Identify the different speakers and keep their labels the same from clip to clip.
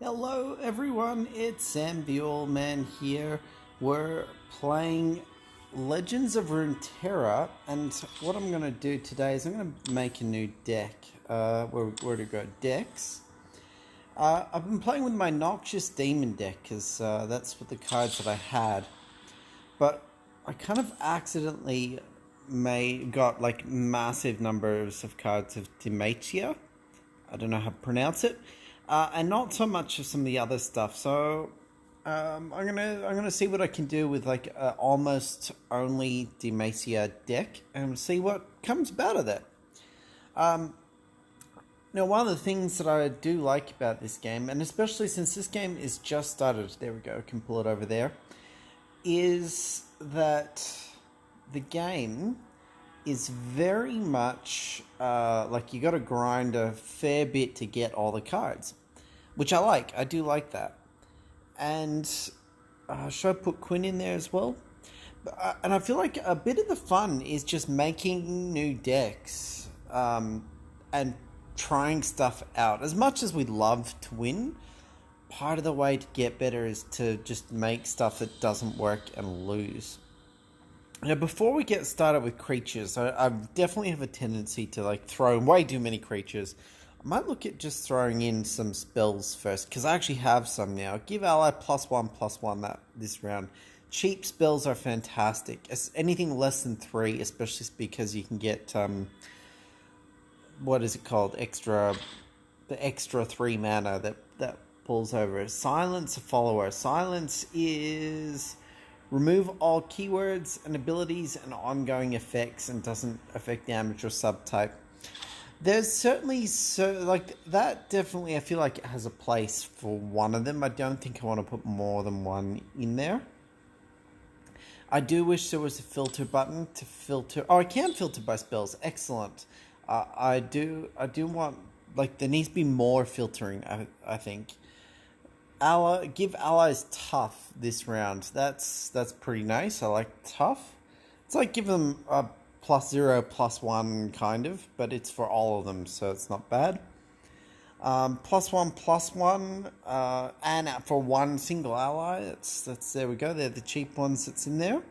Speaker 1: Hello everyone, it's Sam the Old Man here. We're playing Legends of Runeterra, and what I'm going to do today is I'm going to make a new deck. Where to go? Decks. I've been playing with my Noxious Demon deck because that's what the cards that I had. But I kind of accidentally got like massive numbers of cards of Demacia. I don't know how to pronounce it, and not so much of some of the other stuff. So I'm gonna see what I can do with like almost only Demacia deck and see what comes out of that. Now, one of the things that I do like about this game, and especially since this game is just started, there we go, I can pull it over there, is that the game is very much like you got to grind a fair bit to get all the cards, which I like. I do like that. And should I put Quinn in there as well? And I feel like a bit of the fun is just making new decks and trying stuff out. As much as we love to win, part of the way to get better is to just make stuff that doesn't work and lose. Now, before we get started with creatures, I definitely have a tendency to like throw in way too many creatures. I might look at just throwing in some spells first, because I actually have some now. Give ally +1/+1 this round. Cheap spells are fantastic. Anything less than 3, especially because you can get what is it called? The extra 3 mana that pulls over. Silence a follower. Silence is remove all keywords and abilities and ongoing effects and doesn't affect damage or subtype. There's certainly that definitely I feel like it has a place for one of them. I don't think I want to put more than one in there. I do wish there was a filter button to filter. Oh, I can filter by spells. Excellent. I do want, like, there needs to be more filtering, I think. Give allies tough this round. That's pretty nice. I like tough. It's like give them a +0/+1 kind of, but it's for all of them, so it's not bad. +1/+1, and for one single ally. That's there we go. They're the cheap ones that's in there.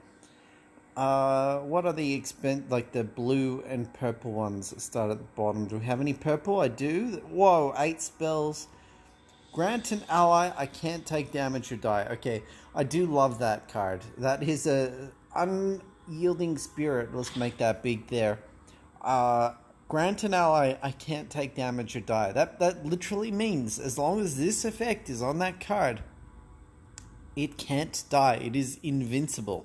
Speaker 1: What are the like the blue and purple ones that start at the bottom? Do we have any purple? I do. Whoa, 8 spells. Grant an ally, I can't take damage or die. Okay, I do love that card. That is a unyielding spirit. Let's make that big there. Grant an ally, I can't take damage or die. That literally means as long as this effect is on that card, it can't die. It is invincible.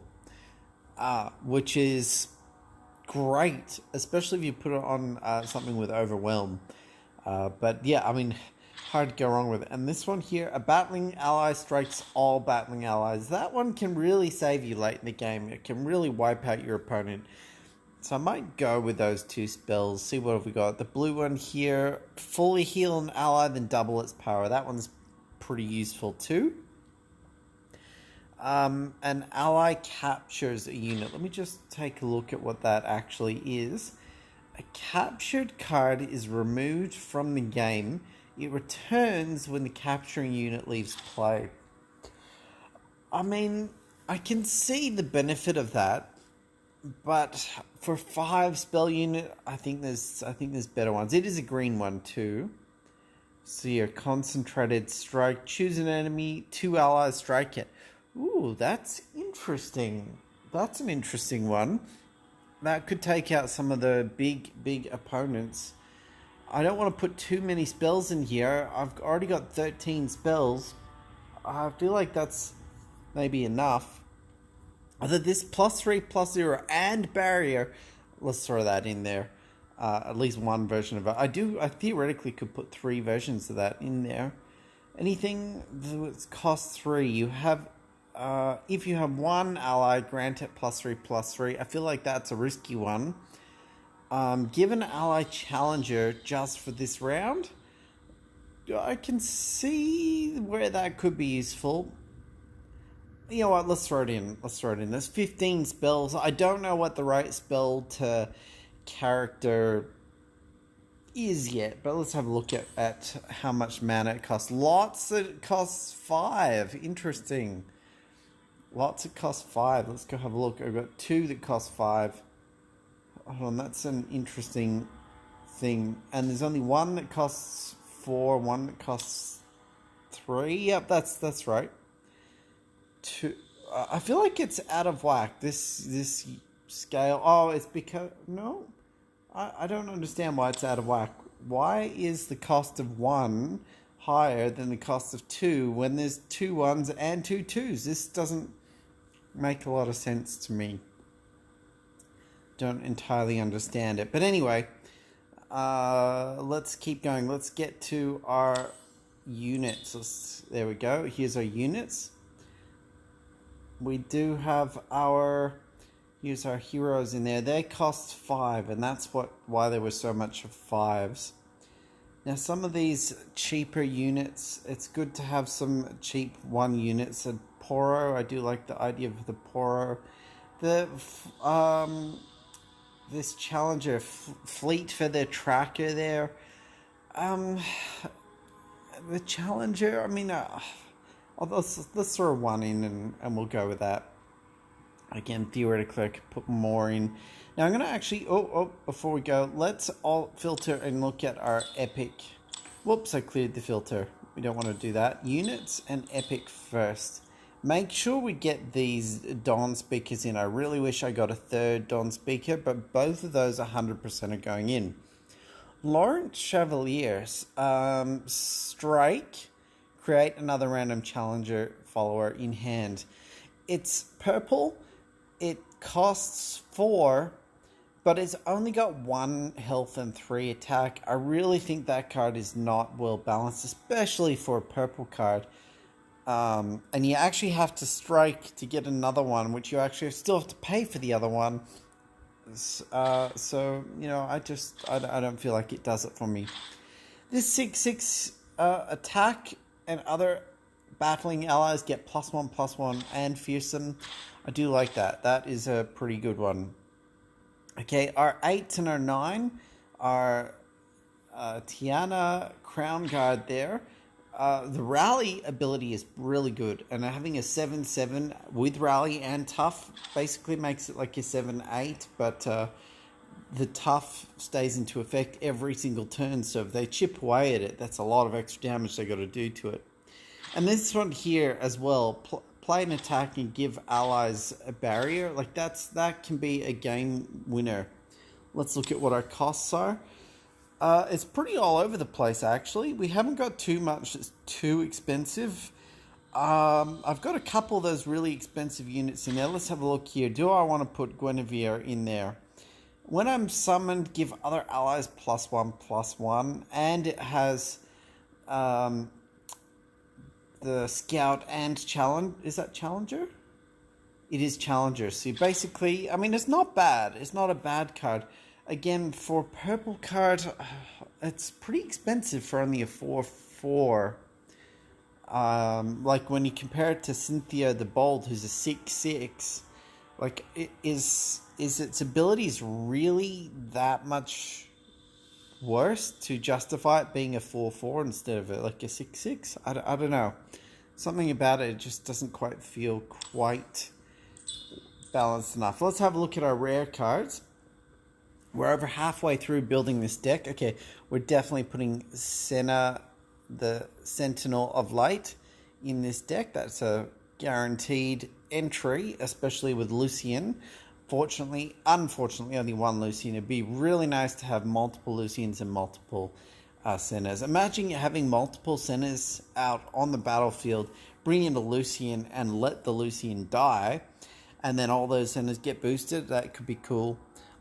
Speaker 1: Which is great, especially if you put it on something with Overwhelm. But yeah, I mean, hard to go wrong with it. And this one here, a battling ally strikes all battling allies. That one can really save you late in the game. It can really wipe out your opponent. So I might go with those 2 spells. See what have we got. The blue one here, fully heal an ally, then double its power. That one's pretty useful too. An ally captures a unit. Let me just take a look at what that actually is. A captured card is removed from the game. It returns when the capturing unit leaves play. I mean, I can see the benefit of that, but for 5 spell unit, I think there's better ones. It is a green one too. So your concentrated strike. Choose an enemy, 2 allies, strike it. Ooh, that's interesting. That's an interesting one. That could take out some of the big opponents. I don't want to put too many spells in here. I've already got 13 spells. I feel like that's maybe enough. Either this +3/+0 and barrier. Let's throw that in there. At least one version of it. I theoretically could put 3 versions of that in there. Anything that costs 3. You have if you have one ally, grant it +3/+3. I feel like that's a risky one. Give an ally challenger just for this round. I can see where that could be useful. You know what? Let's throw it in. There's 15 spells. I don't know what the right spell to character is yet, but let's have a look at how much mana it costs. Lots that costs 5. Interesting. Lots that cost 5. Let's go have a look. I've got 2 that cost 5. Hold on, that's an interesting thing. And there's only 1 that costs 4, 1 that costs 3. Yep, that's right. 2. I feel like it's out of whack. This scale. Oh, it's because no. I don't understand why it's out of whack. Why is the cost of 1 higher than the cost of 2 when there's 2 1s and 2 2s? This doesn't make a lot of sense to me. Don't entirely understand it. But anyway, let's keep going. Let's get to our units. There we go. Here's our units. We do have our... Here's our heroes in there. They cost 5, and that's why there was so much of 5s. Now, some of these cheaper units, it's good to have some cheap 1 units. A Poro, I do like the idea of the Poro. This Challenger Fleet for their tracker there. The Challenger, I mean, let's throw 1 in and we'll go with that. Again, theoretically, I could put more in. Now, I'm going to actually... before we go, let's all filter and look at our epic. Whoops, I cleared the filter. We don't want to do that. Units and epic first. Make sure we get these Dawn speakers in. I really wish I got a 3rd Dawn speaker, but both of those 100% are going in. Lawrence Chevaliers. Strike. Create another random challenger follower in hand. It's purple. It costs 4, but it's only got 1 health and 3 attack. I really think that card is not well balanced, especially for a purple card. And you actually have to strike to get another one, which you actually still have to pay for the other one. So, you know, I don't feel like it does it for me. This 6/6 attack and other battling allies get +1/+1 and fearsome. I do like that. That is a pretty good one. Okay, our 8 and our 9 are Tiana, Crown Guard there. The rally ability is really good, and having a 7/7 with rally and tough basically makes it like a 7/8, but the tough stays into effect every single turn, so if they chip away at it, that's a lot of extra damage they got to do to it. And this one here as well, play an attack and give allies a barrier. Like that can be a game winner. Let's look at what our costs are. It's pretty all over the place, actually. We haven't got too much that's too expensive. I've got a couple of those really expensive units in there. Let's have a look here. Do I want to put Guinevere in there? When I'm summoned, give other allies +1/+1. And it has... the Scout and Challenge. Is that Challenger? It is Challenger. So basically, I mean, it's not bad. It's not a bad card. Again, for a purple card, it's pretty expensive for only a 4/4. Like when you compare it to Cynthia the Bold, who's a 6/6, like is its abilities really that much worse to justify it being a 4/4 instead of like a 6/6? I don't know. Something about it just doesn't quite feel quite balanced enough. Let's have a look at our rare cards. We're over halfway through building this deck. Okay, we're definitely putting Senna, the Sentinel of Light, in this deck. That's a guaranteed entry, especially with Lucian. Unfortunately, only 1 Lucian. It'd be really nice to have multiple Lucians and multiple Sennas. Imagine having multiple Sennas out on the battlefield, bring in a Lucian and let the Lucian die, and then all those Sennas get boosted. That could be cool.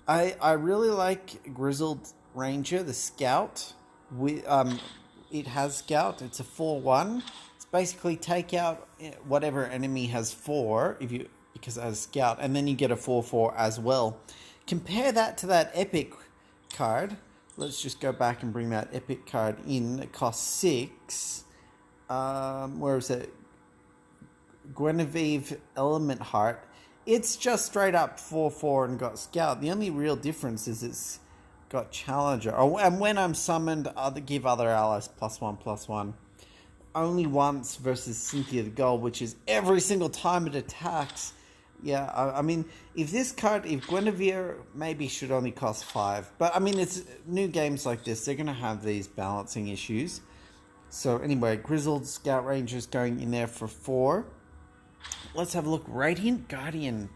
Speaker 1: I really like Grizzled Ranger, the Scout. It has Scout. It's a 4/1. It's basically take out whatever enemy has 4 because it has Scout, and then you get a 4/4 as well. Compare that to that epic card. Let's just go back and bring that epic card in. It costs 6. Where is it? Guinevere Element Heart. It's just straight up 4/4 and got Scout. The only real difference is it's got Challenger. Oh, and when I'm summoned, give other allies +1/+1. Only once versus Cynthia the Gold, which is every single time it attacks. Yeah, I mean, if Guinevere maybe should only cost 5. But, I mean, it's new games like this. They're going to have these balancing issues. So, anyway, Grizzled Scout Rangers going in there for 4. Let's have a look. Radiant Guardian.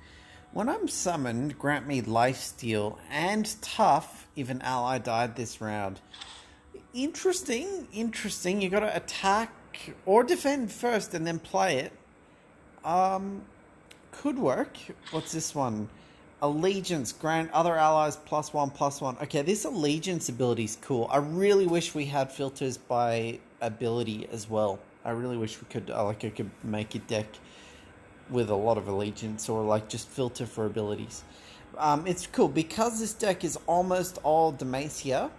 Speaker 1: When I'm summoned, grant me Lifesteal and Tough if an ally died this round. Interesting. You got to attack or defend first and then play it. Could work. What's this one? Allegiance. Grant other allies +1/+1. Okay, this Allegiance ability is cool. I really wish we had filters by ability as well. I really wish we could, I could make a deck with a lot of Allegiance or like just filter for abilities. It's cool because this deck is almost all Demacia.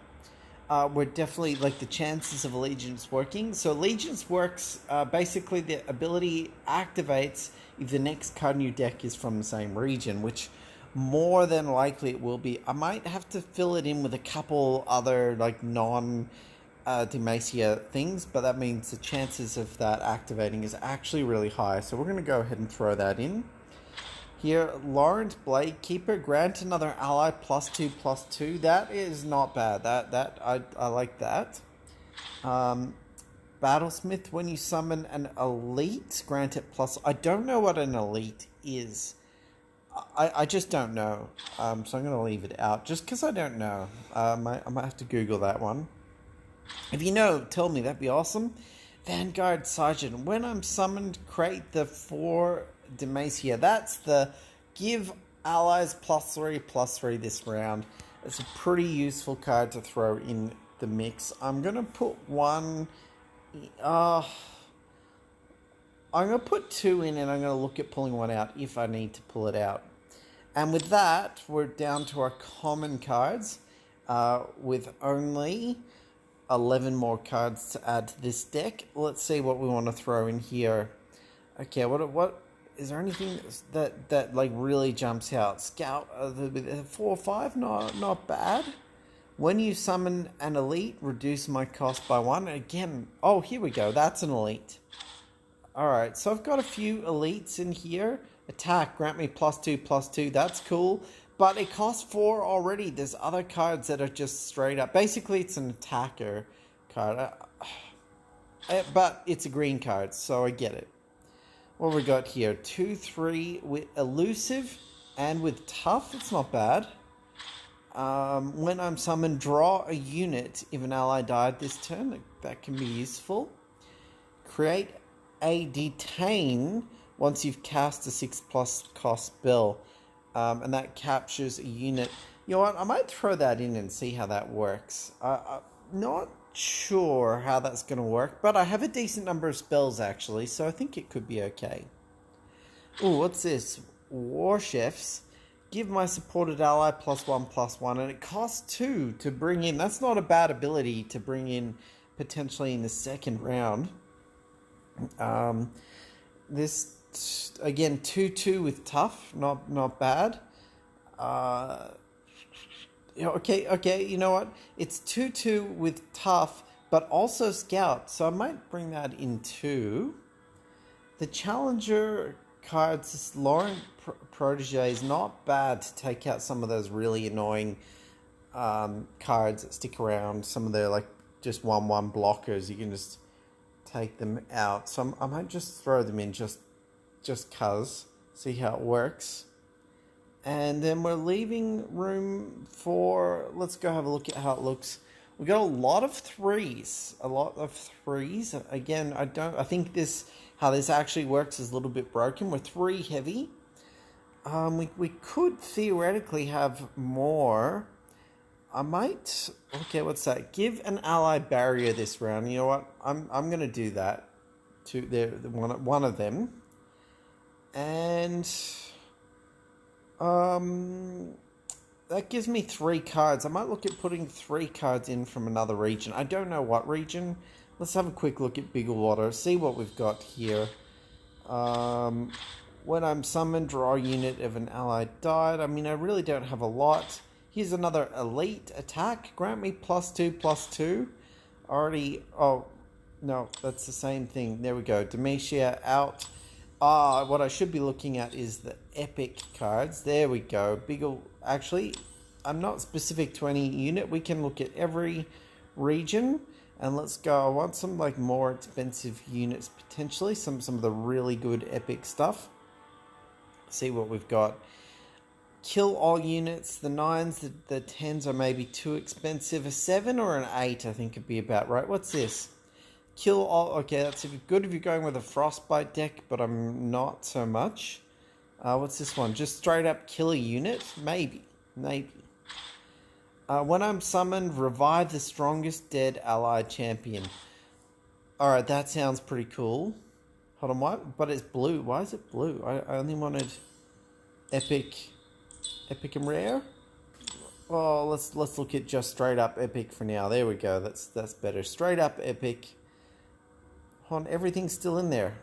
Speaker 1: We're definitely like the chances of Allegiance working. So Allegiance works, basically the ability activates if the next card in your deck is from the same region, which more than likely it will be. I might have to fill it in with a couple other like non Demacia things, but that means the chances of that activating is actually really high. So we're going to go ahead and throw that in. Here, Laurent Blade Keeper, grant another ally +2/+2. That is not bad. I like that. Battlesmith, when you summon an elite, grant it +. I don't know what an elite is. I just don't know. So I'm going to leave it out just because I don't know. I might have to Google that one. If you know, tell me. That'd be awesome. Vanguard Sergeant. When I'm summoned, create the 4 Demacia. That's the give allies +3/+3 this round. It's a pretty useful card to throw in the mix. I'm going to put one... I'm going to put 2 in and I'm going to look at pulling one out if I need to pull it out. And with that, we're down to our common cards with only 11 more cards to add to this deck. Let's see what we want to throw in here. Okay, what is there anything that like really jumps out? Scout 4 or 5, not bad. When you summon an elite, reduce my cost by 1. Again, oh, here we go. That's an elite. All right, so I've got a few elites in here. Attack, grant me +2/+2. That's cool. But it costs 4 already. There's other cards that are just straight up. Basically, it's an attacker card. But it's a green card, so I get it. What we got here? 2/3 with elusive and with tough. It's not bad. When I'm summoned, draw a unit if an ally died this turn. That can be useful. Create a detain once you've cast a 6+ cost spell. And that captures a unit. You know what? I might throw that in and see how that works. I'm not sure how that's going to work, but I have a decent number of spells actually, so I think it could be okay. Ooh, what's this? War Chefs. Give my supported ally +1/+1, and it costs 2 to bring in. That's not a bad ability to bring in potentially in the second round. This again 2/2 with tough, not bad. Okay, you know what? It's 2/2 with tough, but also scout. So I might bring that in too. The challenger cards, this Laurent Protege is not bad to take out some of those really annoying cards that stick around. Some of their like just 1/1 blockers. You can just take them out. So I might just throw them in just cuz. See how it works. And then we're leaving room for, let's go have a look at how it looks. We got a lot of 3s. Again, I think how this actually works is a little bit broken. We're 3 heavy. We could theoretically have more. I might, okay, what's that? Give an ally barrier this round. You know what? I'm going to do that to one of them. And that gives me 3 cards. I might look at putting 3 cards in from another region. I don't know what region. Let's have a quick look at Bigger Water. See what we've got here. When I'm summoned, draw a unit if an ally died. I mean, I really don't have a lot. Here's another elite attack. Grant me +2/+2. Already, oh, no, that's the same thing. There we go. Demacia out. What I should be looking at is the epic cards. There we go. Actually, I'm not specific to any unit. We can look at every region. And let's go. I want some like more expensive units potentially. Some of the really good epic stuff. See what we've got. Kill all units. The 9s, the 10s are maybe too expensive. A 7 or an 8 I think would be about right. What's this? Kill all. Okay, that's good if you're going with a Frostbite deck, but I'm not so much. What's this one? Just straight up kill a unit? Maybe. When I'm summoned, revive the strongest dead allied champion. Alright, that sounds pretty cool. Hold on, why? But it's blue. Why is it blue? I only wanted epic and rare. Oh, let's look at just straight up epic for now. There we go. That's better. Straight up epic. Hold on, everything's still in there.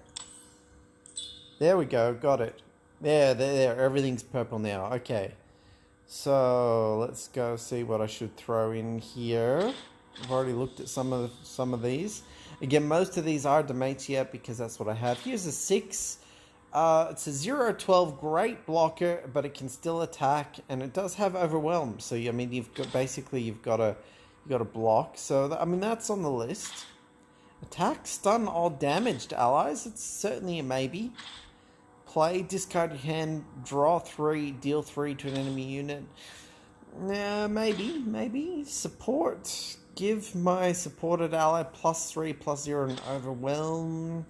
Speaker 1: There we go. Got it. There. Everything's purple now. Okay. So let's go see what I should throw in here. I've already looked at some of these. Again, most of these are Demacia because that's what I have. Here's a 6. It's a 0/12 great blocker, but it can still attack, and it does have overwhelm. So I mean, you've got to block. So that's on the list. Attack, stun all damaged allies. It's certainly a maybe. Play, discard your hand, draw 3, deal 3 to an enemy unit. Maybe. Support. Give my supported ally +3/+0 and overwhelm.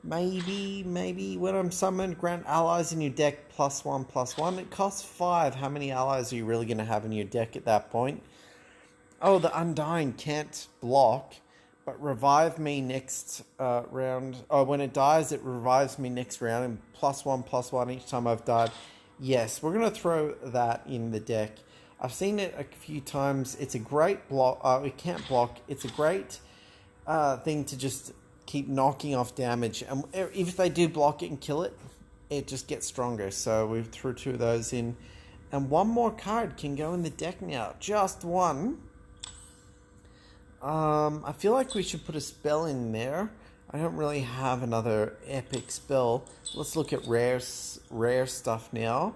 Speaker 1: Maybe. When I'm summoned, grant allies in your deck +1/+1. It costs 5. How many allies are you really going to have in your deck at that point? Oh, the Undying can't block. But revive me next round. Oh, when it dies, it revives me next round and +1/+1 each time I've died. Yes, we're going to throw that in the deck. I've seen it a few times. It's a great block. It can't block. It's a great thing to just keep knocking off damage. And if they do block it and kill it, it just gets stronger. So we threw 2 of those in. And one more card can go in the deck now. Just one. I feel like we should put a spell in there. I don't really have another epic spell. Let's look at rare stuff now.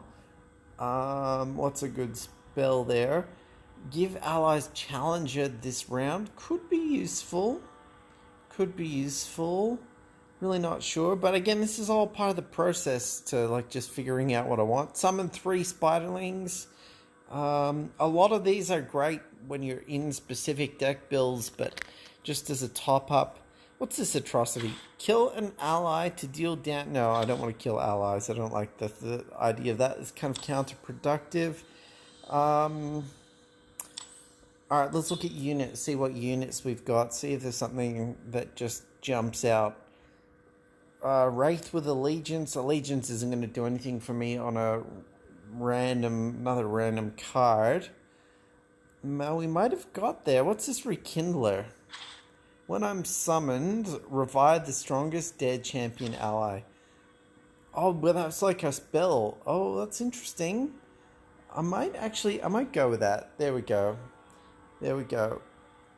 Speaker 1: What's a good spell there? Give allies challenger this round. Could be useful. Really not sure. But again, this is all part of the process to like just figuring out what I want. Summon 3 spiderlings. A lot of these are great when you're in specific deck builds, but just as a top up. What's this atrocity? Kill an ally to deal down. No, I don't want to kill allies. I don't like the idea of that. It's kind of counterproductive. Alright, let's look at units. See what units we've got. See if there's something that just jumps out. Wraith with Allegiance. Allegiance isn't going to do anything for me on another random card. We might have got there. What's this Rekindler? When I'm summoned, revive the strongest dead champion ally. Oh, well, that's like a spell. Oh, that's interesting. I might go with that. There we go.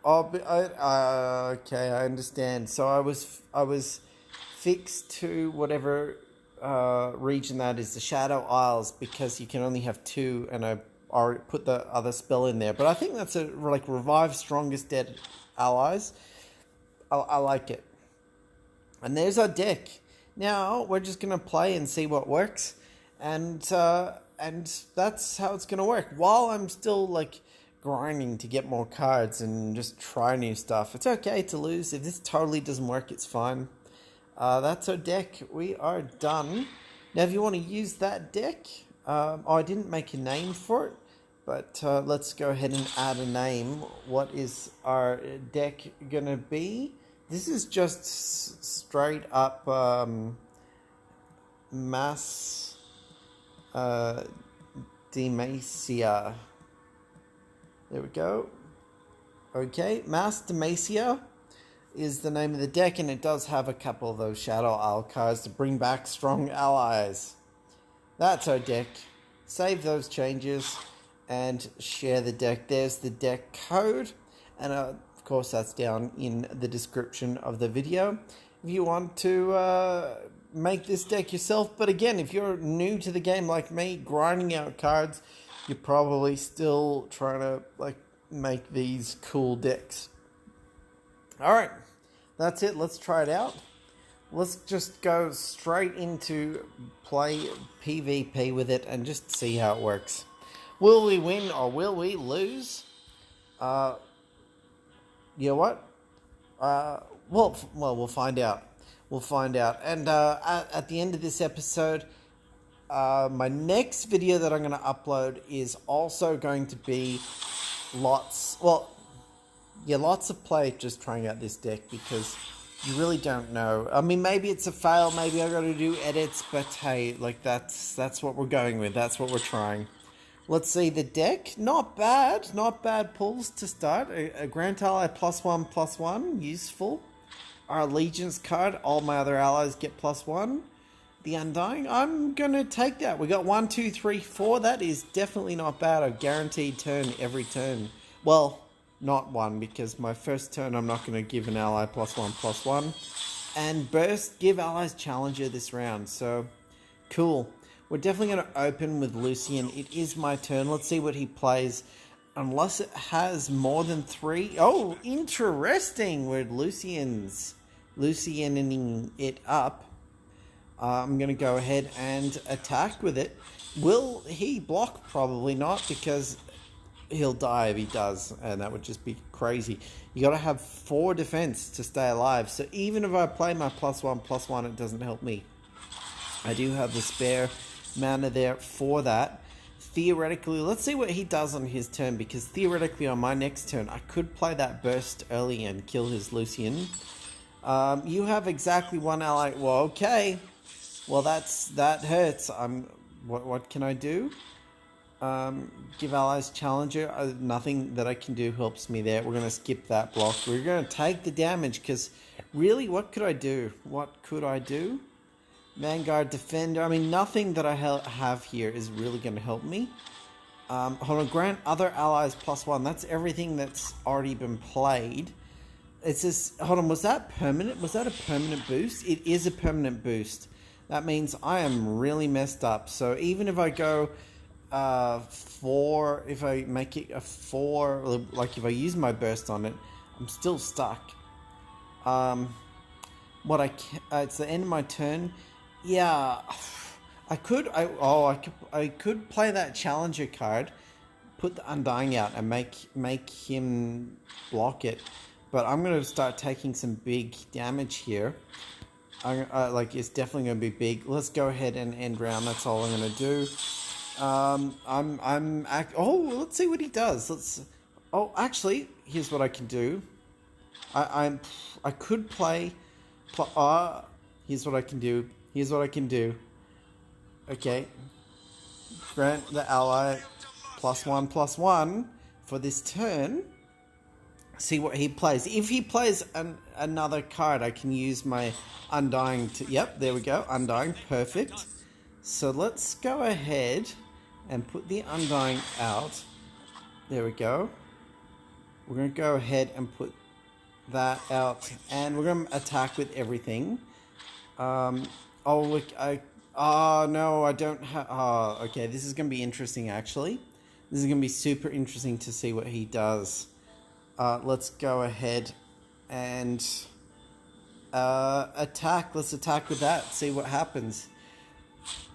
Speaker 1: Oh, but okay, I understand. So I was fixed to whatever region that is, the Shadow Isles, because you can only have 2, and I already put the other spell in there. But I think that's a revive strongest dead allies. I like it. And there's our deck. Now we're just gonna play and see what works, and that's how it's gonna work. While I'm still like grinding to get more cards and just try new stuff. It's okay to lose. If this totally doesn't work, it's fine. That's our deck. We are done. Now, if you want to use that deck, I didn't make a name for it, but let's go ahead and add a name. What is our deck going to be? This is just straight up Mass Demacia. There we go. Okay, Mass Demacia is the name of the deck, and it does have a couple of those Shadow Isle cards to bring back strong allies. That's our deck. Save those changes. and share the deck. There's the deck code, and of course that's down in the description of the video if you want to make this deck yourself. But again, if you're new to the game like me, grinding out cards, you're probably still trying to like make these cool decks. Alright, that's it. Let's try it out. Let's just go straight into play PvP with it and just see how it works. Will we win or will we lose? You know what? Well, we'll find out. We'll find out. And at the end of this episode, my next video that I'm going to upload is also going to be lots of play just trying out this deck, because you really don't know. I mean, maybe it's a fail, maybe I got to do edits, but hey, like that's what we're going with. That's what we're trying. Let's see the deck. Not bad pulls to start. A Grand Ally +1/+1, useful. Our Allegiance card, all my other allies get +1. The Undying, I'm gonna take that. We got 1, 2, 3, 4. That is definitely not bad. A guaranteed turn every turn. Well, not one, because my first turn I'm not gonna give an ally +1/+1. And Burst, give allies Challenger this round. So cool. We're definitely going to open with Lucian. It is my turn. Let's see what he plays. Unless it has more than 3. Oh, interesting. We're Lucianing it up. I'm going to go ahead and attack with it. Will he block? Probably not, because he'll die if he does. And that would just be crazy. You got to have 4 defense to stay alive. So even if I play my +1/+1, it doesn't help me. I do have the spare mana there for that. Theoretically, let's see what he does on his turn, because theoretically on my next turn I could play that burst early and kill his Lucian. You have exactly 1 ally. Well, okay. Well, that hurts. What can I do? Give allies Challenger. Nothing that I can do helps me there. We're going to skip that block. We're going to take the damage, because really, what could I do? Vanguard Defender. I mean, nothing that I have here is really going to help me. Hold on. Grant other allies +1. That's everything that's already been played. It says, hold on, was that permanent? Was that a permanent boost? It is a permanent boost. That means I am really messed up. So even if I go 4, if I make it a 4, like if I use my burst on it, I'm still stuck. It's the end of my turn. Yeah, I could play that Challenger card, put the Undying out, and make him block it. But I'm gonna start taking some big damage here. It's definitely gonna be big. Let's go ahead and end round. That's all I'm gonna do. Let's see what he does. Actually, here's what I can do. I could play. Here's what I can do. Okay. Grant the ally +1/+1 for this turn. See what he plays. If he plays another card, I can use my Undying to... Yep, there we go. Undying. Perfect. So let's go ahead and put the Undying out. There we go. We're going to go ahead and put that out. And we're going to attack with everything. No, I don't have... okay, this is going to be interesting, actually. This is going to be super interesting to see what he does. Let's go ahead and attack. Let's attack with that. See what happens.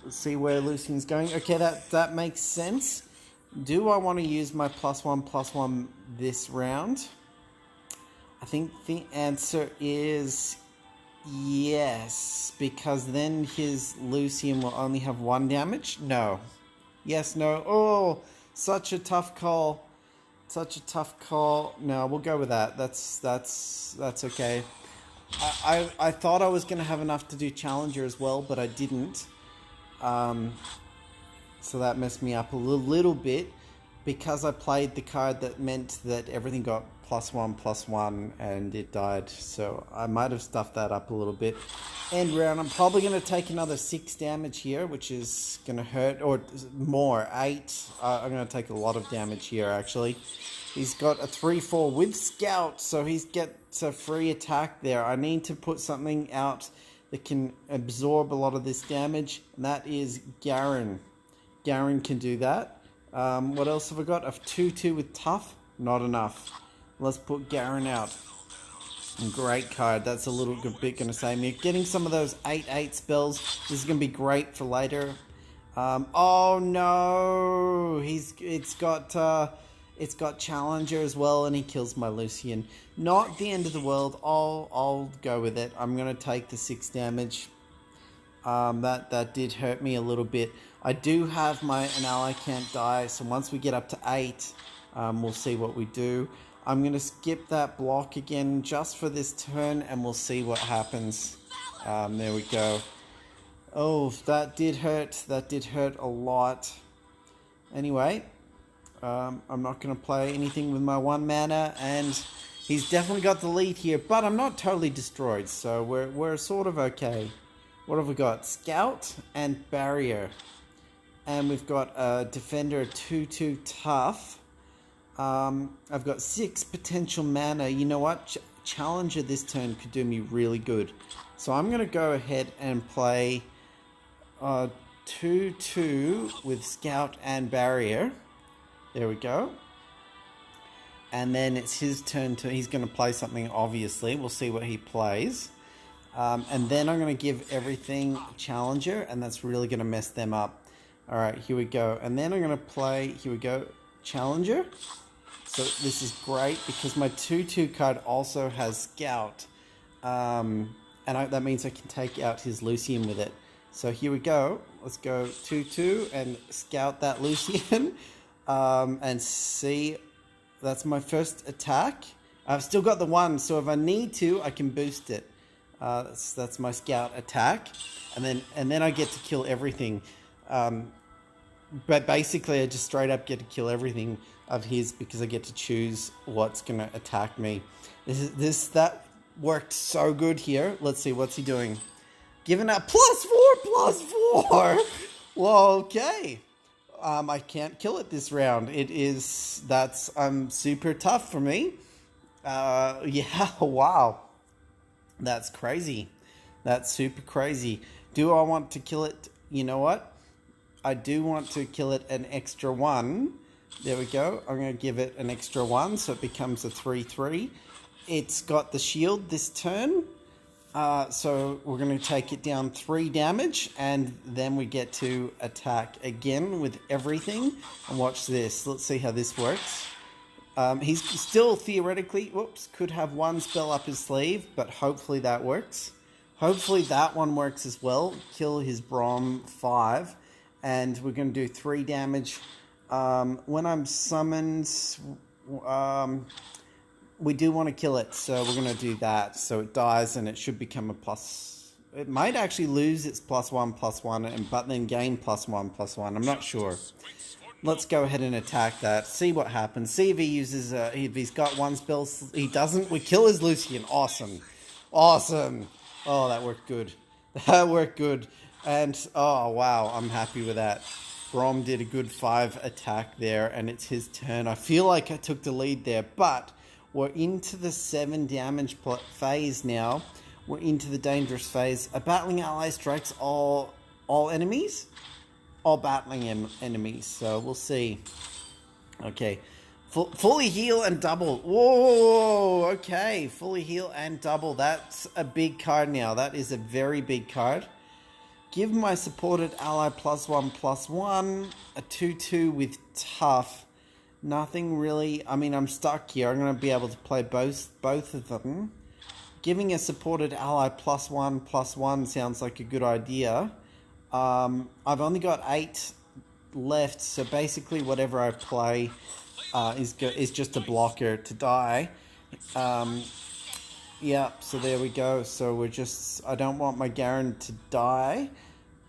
Speaker 1: Let's see where Lucian's going. Okay, that makes sense. Do I want to use my +1/+1 this round? I think the answer is yes, because then his Lucian will only have 1 damage. No. Yes, no. Oh, such a tough call. No, we'll go with that. That's okay. I thought I was going to have enough to do Challenger as well, but I didn't. So that messed me up a little bit, because I played the card that meant that everything got +1/+1 and it died. So I might have stuffed that up a little bit. End round. I'm probably going to take another 6 damage here, which is going to hurt, or more, 8. I'm going to take a lot of damage here, actually. He's got a 3/4 with Scout, so he gets a free attack there. I need to put something out that can absorb a lot of this damage, and that is Garen. Garen can do that. What else have I got? A 2/2 with Tough? Not enough. Let's put Garen out. Great card. That's a little bit going to save me. Getting some of those 8/8 spells. This is going to be great for later. Oh no! It's got Challenger as well, and he kills my Lucian. Not the end of the world. I'll go with it. I'm going to take the 6 damage. That did hurt me a little bit. I do have an ally can't die, so once we get up to 8, we'll see what we do. I'm going to skip that block again just for this turn, and we'll see what happens. There we go. Oh, that did hurt. That did hurt a lot. Anyway, I'm not going to play anything with my 1 mana, and he's definitely got the lead here, but I'm not totally destroyed, so we're sort of okay. What have we got? Scout and Barrier. And we've got a Defender 2/2 Tough. I've got 6 potential mana. You know what? Challenger this turn could do me really good. So I'm going to go ahead and play 2/2 with Scout and Barrier. There we go. And then it's his turn he's going to play something, obviously. We'll see what he plays. And then I'm going to give everything Challenger, and that's really going to mess them up. Alright, here we go. And then I'm going to play, here we go, Challenger. So this is great because my 2/2 card also has Scout. And that means I can take out his Lucian with it. So here we go. Let's go 2/2 and scout that Lucian. And see, that's my first attack. I've still got the 1, so if I need to, I can boost it. That's my Scout attack. And then I get to kill everything. But basically, I just straight up get to kill everything of his because I get to choose what's going to attack me. That worked so good here. Let's see, what's he doing? Giving out +4/+4. Well, okay. I can't kill it this round. That's super tough for me. Yeah, wow. That's crazy. That's super crazy. Do I want to kill it? You know what? I do want to kill it an extra 1. There we go. I'm going to give it an extra 1, so it becomes a 3/3. It's got the shield this turn. So we're going to take it down 3 damage, and then we get to attack again with everything. And watch this. Let's see how this works. He's still theoretically, could have 1 spell up his sleeve, but hopefully that works. Hopefully that one works as well. Kill his Brom 5. And we're going to do 3 damage. When I'm summoned, we do want to kill it, so we're going to do that. So it dies, and it should become a plus. It might actually lose its +1/+1, but then gain +1/+1. I'm not sure. Let's go ahead and attack that. See what happens. See if he uses. If he's got 1 spell. He doesn't. We kill his Lucian. Awesome, awesome. Oh, that worked good. That worked good. And oh wow, I'm happy with that. Brom did a good 5 attack there, and it's his turn. I feel like I took the lead there, but we're into the 7 damage phase now. We're into the dangerous phase. A battling ally strikes all enemies, all battling enemies. So we'll see. Okay, fully heal and double. Whoa, okay, fully heal and double. That's a big card now. That is a very big card. Give my supported ally +1/+1, a 2/2 with Tough. Nothing really. I mean, I'm stuck here. I'm going to be able to play both of them. Giving a supported ally +1/+1 sounds like a good idea. I've only got 8 left, so basically whatever I play is just a blocker to die. Yeah, so there we go. So I don't want my Garen to die.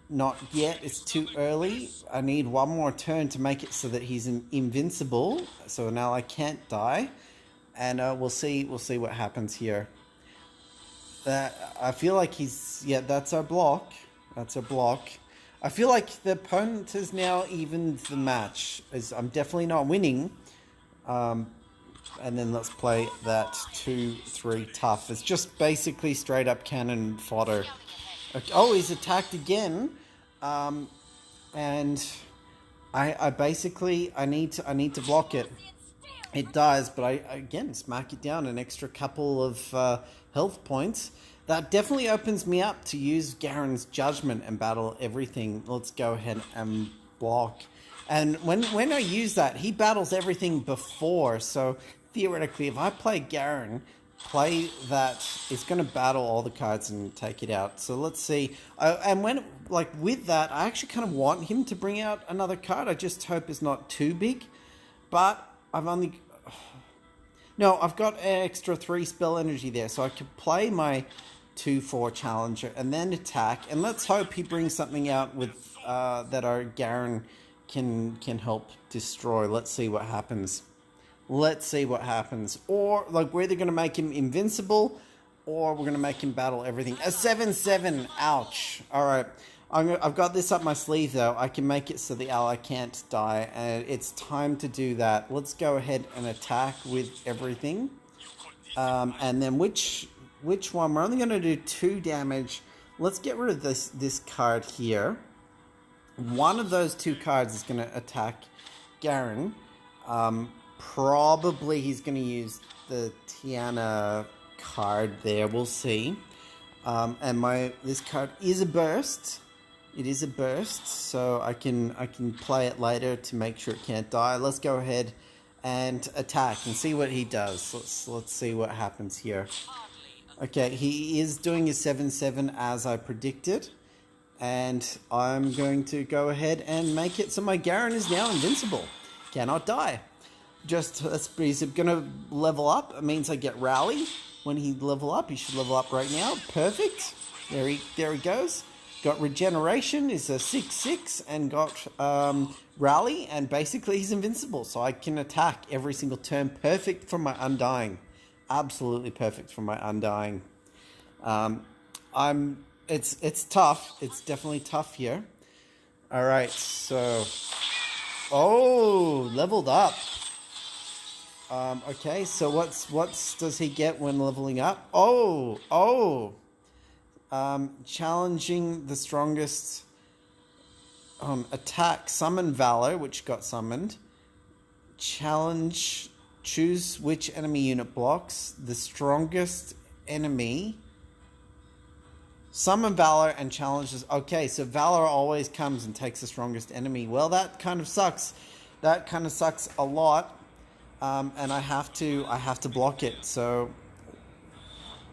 Speaker 1: Not yet, it's too early. I need 1 more turn to make it so that he's invincible. So now I can't die. and we'll see what happens here. I feel like that's our block. That's our block. I feel like the opponent has now evened the match. As I'm definitely not winning. And then let's play that 2-3 tough. It's just basically straight up cannon fodder. Okay. Oh, he's attacked again. And I basically need to block it. It dies, but I again smack it down an extra couple of health points. That definitely opens me up to use Garen's Judgment and battle everything. Let's go ahead and block. And when I use that, he battles everything before. So theoretically, if I play Garen, play that, it's going to battle all the cards and take it out. So let's see. And when, like, with that, I actually kind of want him to bring out another card. I just hope it's not too big. But I've only... No, I've got an extra 3 spell energy there. So I could play my 2-4 Challenger and then attack. And let's hope he brings something out with that our Garen can help destroy. Let's see what happens. Let's see what happens. Or, like, we're either going to make him invincible, or we're going to make him battle everything. A 7-7. Ouch. Alright. I've got this up my sleeve, though. I can make it so the ally can't die. And it's time to do that. Let's go ahead and attack with everything. And then which one? We're only going to do 2 damage. Let's get rid of this card here. One of those 2 cards is going to attack Garen. Probably he's going to use the Tiana card there. We'll see. And this card is a burst. It is a burst, so I can play it later to make sure it can't die. Let's go ahead and attack and see what he does. Let's see what happens here. Okay, he is doing his 7-7 as I predicted. And I'm going to go ahead and make it so my Garen is now invincible. Cannot die. He's going to level up. It means I get Rally. When he level up, he should level up right now. Perfect. There he goes. Got Regeneration, is a 6-6, and got Rally, and basically he's invincible. So I can attack every single turn. Perfect for my Undying. Absolutely perfect for my Undying. It's tough. It's definitely tough here. All right, so... Oh, leveled up. Okay, so what does he get when leveling up? Challenging the strongest attack. Summon Valor, which got summoned. Choose which enemy unit blocks the strongest enemy. Summon Valor and challenges. Okay, so Valor always comes and takes the strongest enemy. Well, that kind of sucks. That kind of sucks a lot. And I have to block it. So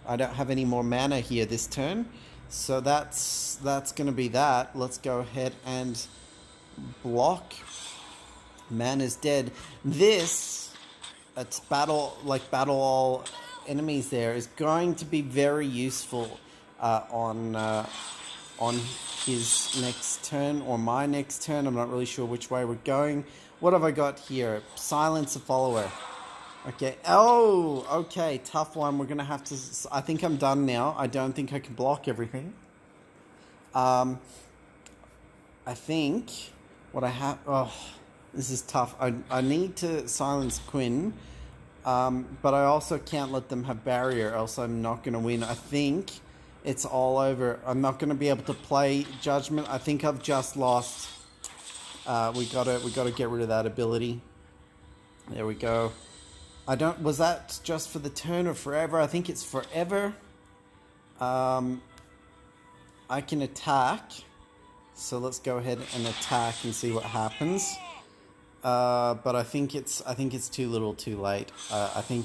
Speaker 1: I don't have any more mana here this turn. So that's going to be that. Let's go ahead and block. Mana's dead. This, it's battle all enemies there, is going to be very useful on his next turn or my next turn. I'm not really sure which way we're going. What have I got here? Silence a follower. Okay. Oh, okay. Tough one. We're going to have to... I think I'm done now. I don't think I can block everything. I think what I have... Oh, this is tough. I need to silence Quinn. But I also can't let them have barrier, else I'm not going to win. I think it's all over. I'm not going to be able to play Judgment. I think I've just lost. We gotta get rid of that ability. There we go. Was that just for the turn or forever? I think it's forever. I can attack. So let's go ahead and attack and see what happens. But I think it's too little too late. I think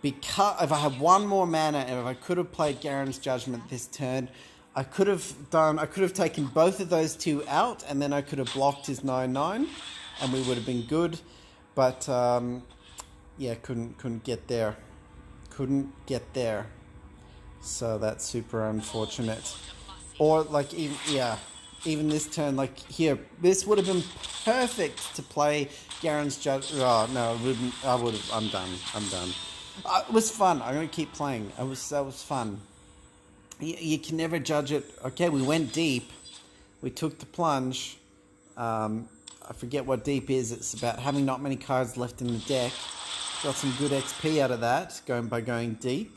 Speaker 1: because if I had one more mana and if I could have played Garen's Judgment this turn, I could have taken both of those 2 out, and then I could have blocked his 9/9, and we would have been good. But yeah, couldn't get there. Couldn't get there. So that's super unfortunate. Or like even even this turn, like here, this would have been perfect to play Garen's Judge. Oh no, it wouldn't. I would have. I'm done. I'm done. It was fun. I'm gonna keep playing. That was fun. You can never judge it. Okay, we went deep. We took the plunge. I forget what deep is. It's about having not many cards left in the deck. Got some good XP out of that by going deep.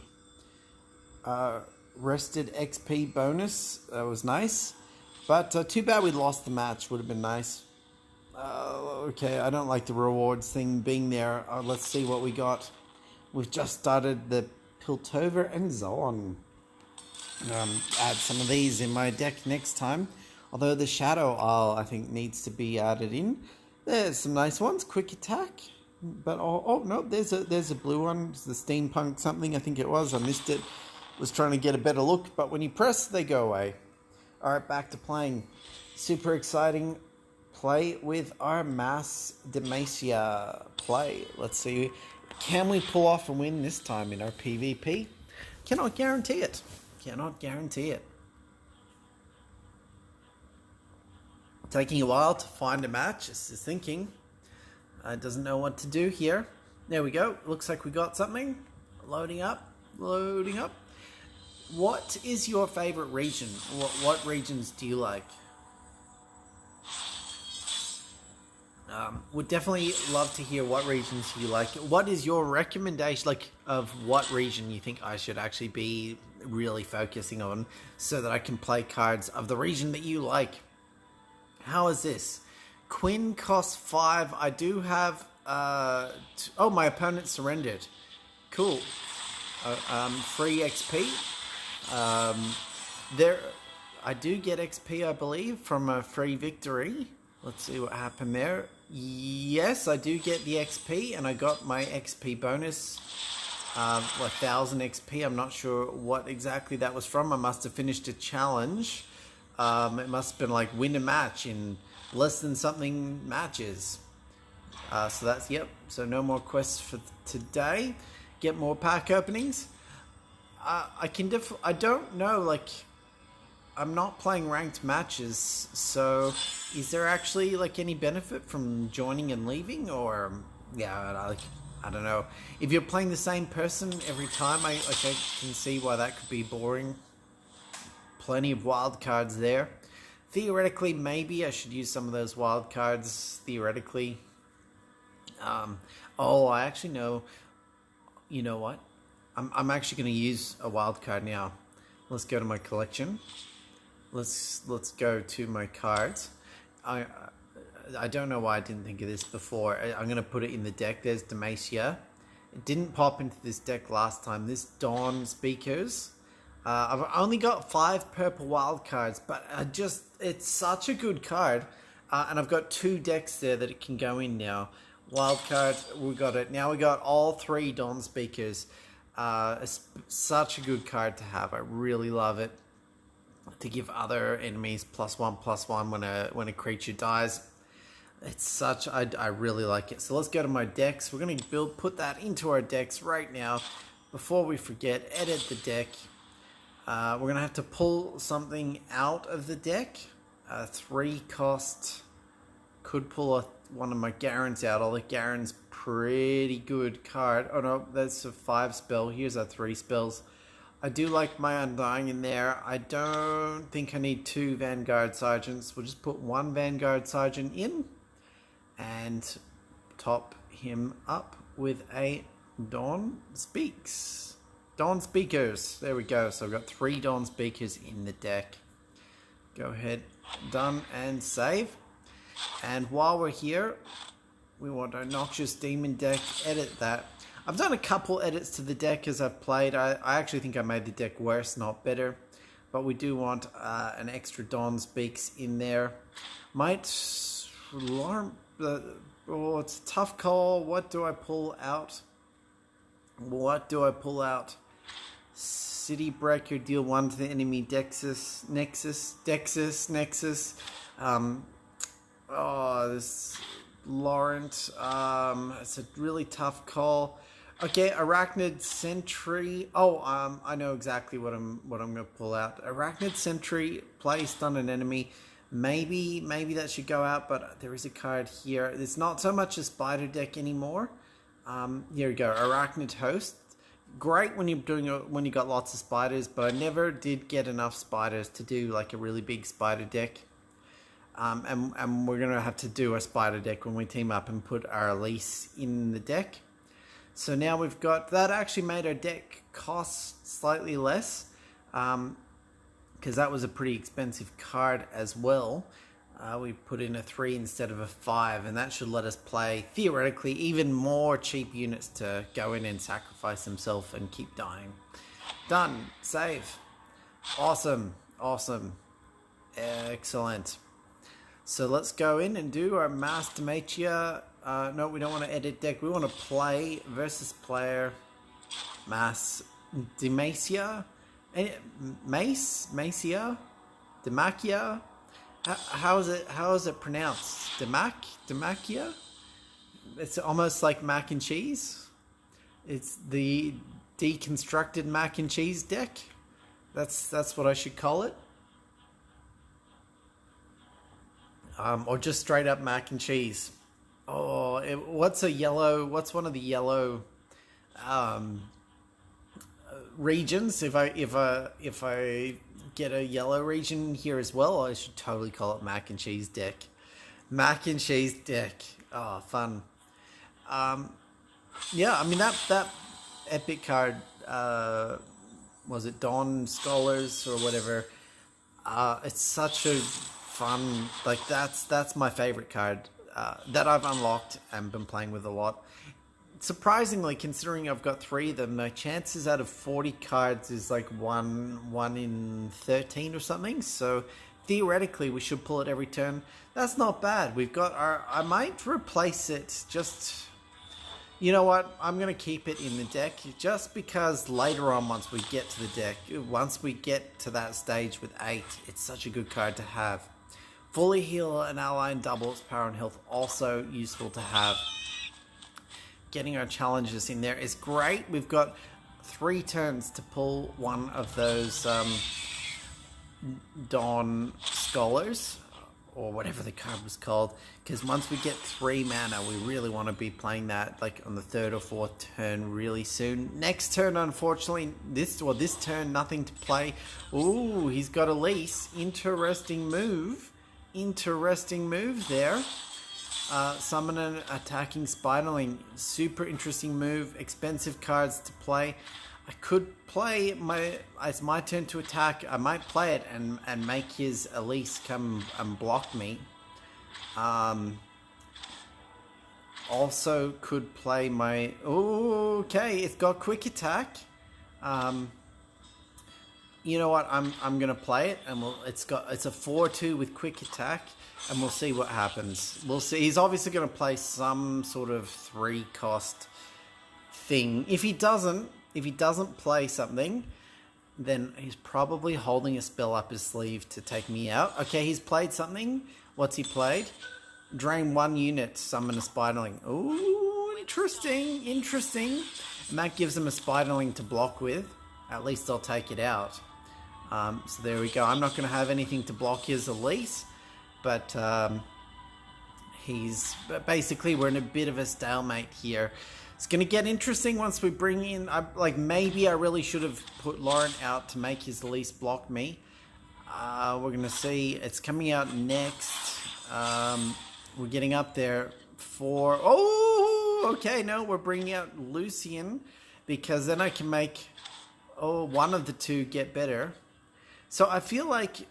Speaker 1: Rested XP bonus. That was nice. But too bad we lost the match. Would have been nice. Okay, I don't like the rewards thing being there. Let's see what we got. We've just started the Piltover and Zon. Add some of these in my deck next time. Although the Shadow Isle, I think, needs to be added in. There's some nice ones. Quick attack. But, oh no, there's a blue one. It's the Steampunk something, I think it was. I missed it. Was trying to get a better look. But when you press, they go away. Alright, back to playing. Super exciting play with our Mass Demacia play. Let's see. Can we pull off a win this time in our PvP? Cannot guarantee it. Cannot guarantee it. Taking a while to find a match. Just thinking. Doesn't know what to do here. There we go. Looks like we got something. Loading up. Loading up. What is your favorite region? What regions do you like? Would definitely love to hear what regions you like. What is your recommendation, like, of what region you think I should actually be really focusing on so that I can play cards of the region that you like? How is this? Quinn costs 5. I do have... oh, my opponent surrendered. Cool. Free XP. I do get XP, I believe, from a free victory. Let's see what happened there. Yes, I do get the XP, and I got my XP bonus. 1,000 XP. I'm not sure what exactly that was from. I must have finished a challenge. It must have been like win a match in less than something matches. So that's, yep. So no more quests for today. Get more pack openings. I don't know, like, I'm not playing ranked matches, so is there actually, like, any benefit from joining and leaving, or, yeah, I don't know. If you're playing the same person every time, I can see why that could be boring. Plenty of wild cards there. Theoretically, maybe I should use some of those wild cards, theoretically. Oh, I actually know, you know what? I'm actually going to use a wild card now. Let's go to my collection. Let's go to my cards. I don't know why I didn't think of this before. I'm going to put it in the deck. There's Demacia. It didn't pop into this deck last time. This Dawn Speakers. I've only got 5 purple wild cards, but it's such a good card. And I've got 2 decks there that it can go in now. Wild card, we got it. Now we got all 3 Dawn Speakers. It's such a good card to have. I really love it. To give other enemies +1/+1 when a creature dies. It's such, I really like it. So let's go to my decks. We're going to put that into our decks right now. Before we forget, edit the deck. We're going to have to pull something out of the deck. 3 cost. Could pull one of my Garens out. Although Garen's pretty good card. Oh no, that's a 5 spell. Here's our 3 spells. I do like my Undying in there. I don't think I need 2 Vanguard Sergeants. We'll just put 1 Vanguard Sergeant in. And top him up with a Dawn Speaks. Dawn Speakers. There we go. So I've got 3 Dawn Speakers in the deck. Go ahead. Done and save. And while we're here, we want our Noxious Demon deck. Edit that. I've done a couple edits to the deck as I've played. I actually think I made the deck worse, not better. But we do want an extra Dawn Speaks in there. Might... oh, it's a tough call. What do I pull out? City Breaker, deal 1 to the enemy Nexus. This Laurent. It's a really tough call. Okay, Arachnid Sentry. Oh, I know exactly what I'm gonna pull out. Arachnid Sentry placed on an enemy. Maybe that should go out, but there is a card here. It's not so much a spider deck anymore. Here we go, Arachnid Host. Great when you're doing when you got lots of spiders, but I never did get enough spiders to do like a really big spider deck. And we're gonna have to do a spider deck when we team up and put our Elise in the deck. So now we've got that. Actually made our deck cost slightly less, because that was a pretty expensive card as well. We put in a 3 instead of a 5, and that should let us play, theoretically, even more cheap units to go in and sacrifice themselves and keep dying. Done. Save. Awesome. Awesome. Excellent. So let's go in and do our Mass Demacia. No, we don't want to edit deck. We want to play versus player Mass Demacia. Macia? Demacia? How is it pronounced? Demacia? It's almost like mac and cheese. It's the deconstructed mac and cheese deck. That's what I should call it. Or just straight up mac and cheese. Oh, what's one of the yellow regions? If I get a yellow region here as well, I should totally call it mac and cheese deck. Mac and cheese deck. Oh, fun. Yeah, I mean that epic card, was it Dawn Scholars or whatever? It's such a fun, like that's my favorite card that I've unlocked and been playing with a lot. Surprisingly, considering I've got 3 of them, my chances out of 40 cards is like 1 in 13 or something. So theoretically, we should pull it every turn. That's not bad. We've got our. I might replace it. Just, you know what? I'm gonna keep it in the deck just because later on, once we get to the deck, once we get to that stage with 8, it's such a good card to have. Fully heal an ally and double its power and health, also useful to have. Getting our challenges in there is great. We've got 3 turns to pull one of those Dawn Scholars, or whatever the card was called, because once we get 3 mana, we really want to be playing that like on the 3rd or 4th turn really soon. Next turn, unfortunately, this turn, nothing to play. Ooh, he's got Elise. Interesting move there. Summon an attacking Spiderling. Super interesting move. Expensive cards to play. I could play it's my turn to attack. I might play it and make his Elise come and block me. Also could play my... Ooh, okay, it's got quick attack. You know what? I'm gonna play it, and it's a 4/2 with quick attack, and we'll see what happens. We'll see. He's obviously gonna play some sort of 3 cost thing. If he doesn't play something, then he's probably holding a spell up his sleeve to take me out. Okay, he's played something. What's he played? Drain 1 unit, summon a Spiderling. Ooh, interesting. And that gives him a Spiderling to block with. At least I'll take it out. So there we go. I'm not going to have anything to block his Elise, but basically we're in a bit of a stalemate here. It's going to get interesting once we bring in... maybe I really should have put Lauren out to make his Elise block me. We're going to see. It's coming out next. We're getting up there for... Oh, okay. No, we're bringing out Lucian, because then I can make one of the 2 get better. So I feel like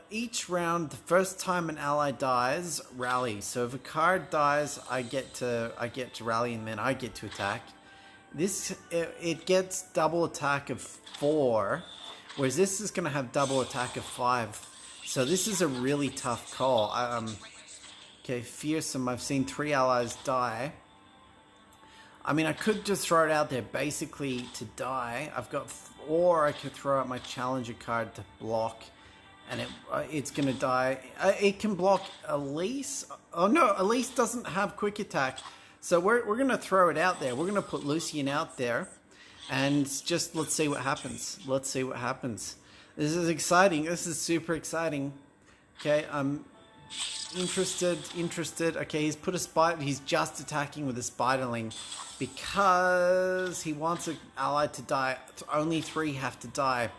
Speaker 1: each round, the first time an ally dies, rally. So if a card dies, I get to rally, and then I get to attack. It gets double attack of 4, whereas this is going to have double attack of 5. So this is a really tough call. Okay, fearsome. I've seen 3 allies die. I mean, I could just throw it out there basically to die. Or I could throw out my challenger card to block, and it's going to die. It can block Elise. Oh no, Elise doesn't have quick attack. So we're going to throw it out there. We're going to put Lucian out there, and just let's see what happens. This is exciting. This is super exciting. Okay, I'm interested. Okay, he's put a spider. He's just attacking with a spiderling because he wants an ally to die. Only 3 have to die.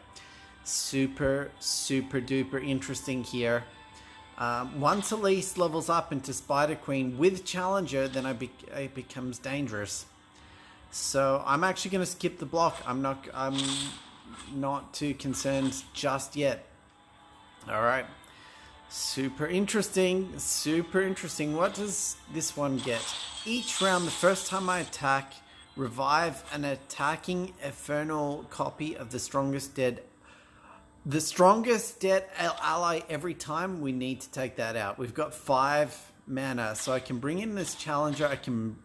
Speaker 1: Super duper interesting here. Once Elise levels up into Spider Queen with Challenger, then it becomes dangerous. So I'm actually going to skip the block. I'm not too concerned just yet. All right. Super interesting. What does this one get? Each round, the first time I attack, revive an attacking infernal copy of the strongest dead ally every time. We need to take that out. We've got 5 mana, so I can bring in this Challenger. I can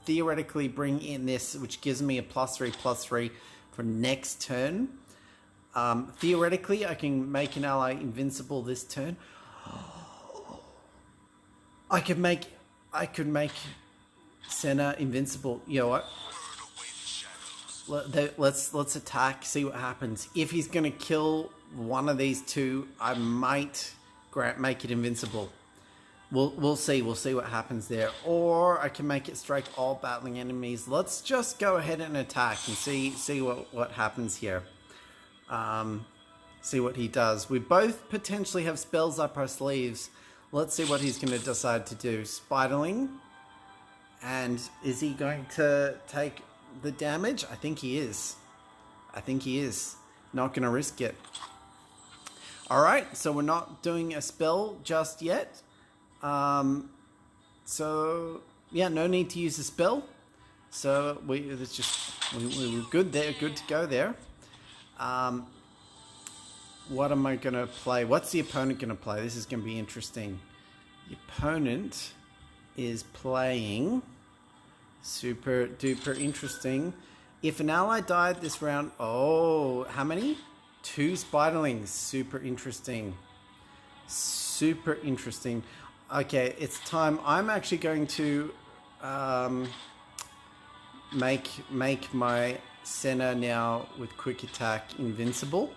Speaker 1: theoretically bring in this, which gives me a +3/+3 for next turn. Theoretically, I can make an ally invincible this turn. I could make Senna invincible. You know what? Let's attack. See what happens. If he's gonna kill one of these 2, I might make it invincible. We'll see. We'll see what happens there. Or I can make it strike all battling enemies. Let's just go ahead and attack and see what happens here. See what he does. We both potentially have spells up our sleeves. Let's see what he's going to decide to do. Spiderling. And is he going to take the damage? I think he is. Not going to risk it. Alright, so we're not doing a spell just yet. So, yeah, no need to use a spell. So, we're good there. Good to go there. What am I going to play? What's the opponent going to play? This is going to be interesting. The opponent is playing super duper interesting. If an ally died this round, oh, how many? 2 spiderlings. Super interesting. Okay, it's time. I'm actually going to make my Senna now with quick attack invincible.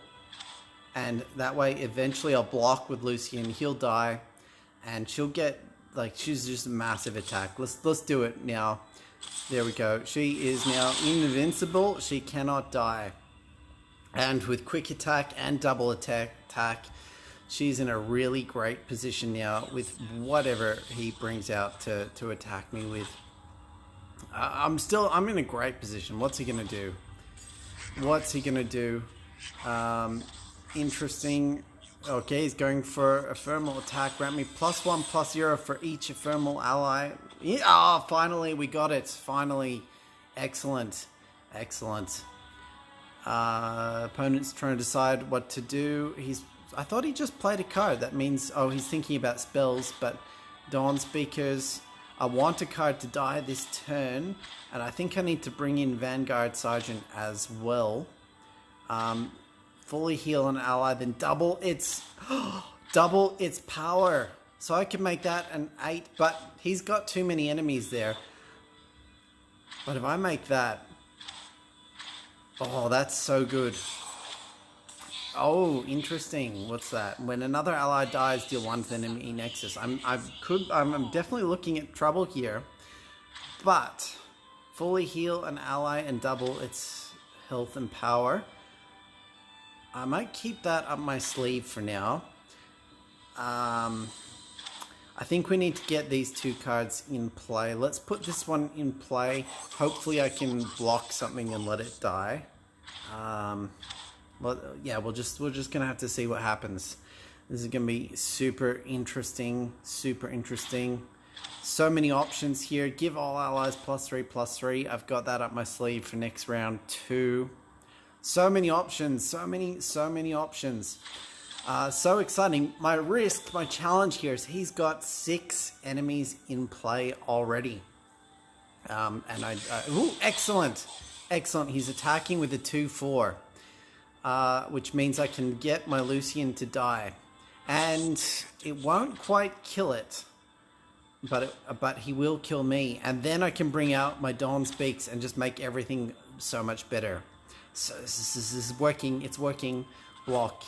Speaker 1: And that way, eventually I'll block with Lucian. He'll die. And she'll get, she's just a massive attack. Let's do it now. There we go. She is now invincible. She cannot die. And with quick attack and double attack, she's in a really great position now with whatever he brings out to attack me with. I'm in a great position. What's he going to do? Interesting. Okay, he's going for ephemeral attack. Grant me +1/+0 for each ephemeral ally. Yeah, finally, we got it. Finally. Excellent. Opponent's trying to decide what to do. I thought he just played a card. That means, he's thinking about spells, but Dawn Speakers. I want a card to die this turn, and I think I need to bring in Vanguard Sergeant as well. Fully heal an ally, then double its power. So I can make that an 8, but he's got too many enemies there. But if I make that, oh, that's so good. Oh, interesting. What's that? When another ally dies, deal 1 to the enemy nexus. I'm definitely looking at trouble here, but fully heal an ally and double its health and power. I might keep that up my sleeve for now. I think we need to get these 2 cards in play. Let's put this one in play. Hopefully I can block something and let it die. Well, yeah, we're just gonna have to see what happens. This is gonna be super interesting. So many options here. Give all allies +3/+3. I've got that up my sleeve for next round too. So many options. So many options. So exciting. My challenge here is he's got 6 enemies in play already. Ooh, excellent. He's attacking with a 2/4. Which means I can get my Lucian to die. And it won't quite kill it. But he will kill me. And then I can bring out my Dawn Speaks and just make everything so much better. So this is working. It's working. Block.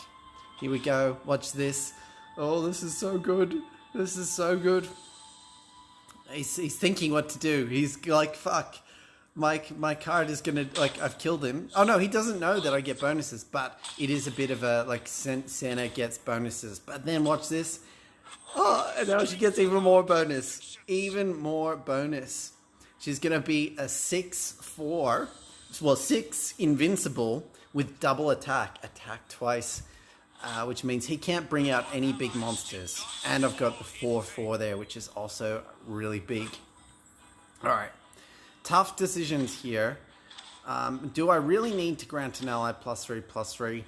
Speaker 1: Here we go. Watch this. Oh, this is so good. This is so good. He's thinking what to do. He's like, fuck. My card is gonna, like, I've killed him. Oh no, he doesn't know that I get bonuses, but it is a bit of a, like, Senna gets bonuses. But then watch this. Oh, and now she gets even more bonus. Even more bonus. She's gonna be a 6/4. Well, 6 invincible with double attack. Attack twice. Which means he can't bring out any big monsters. And I've got the 4/4 there, which is also really big. Alright. Tough decisions here. Do I really need to grant an ally +3/+3?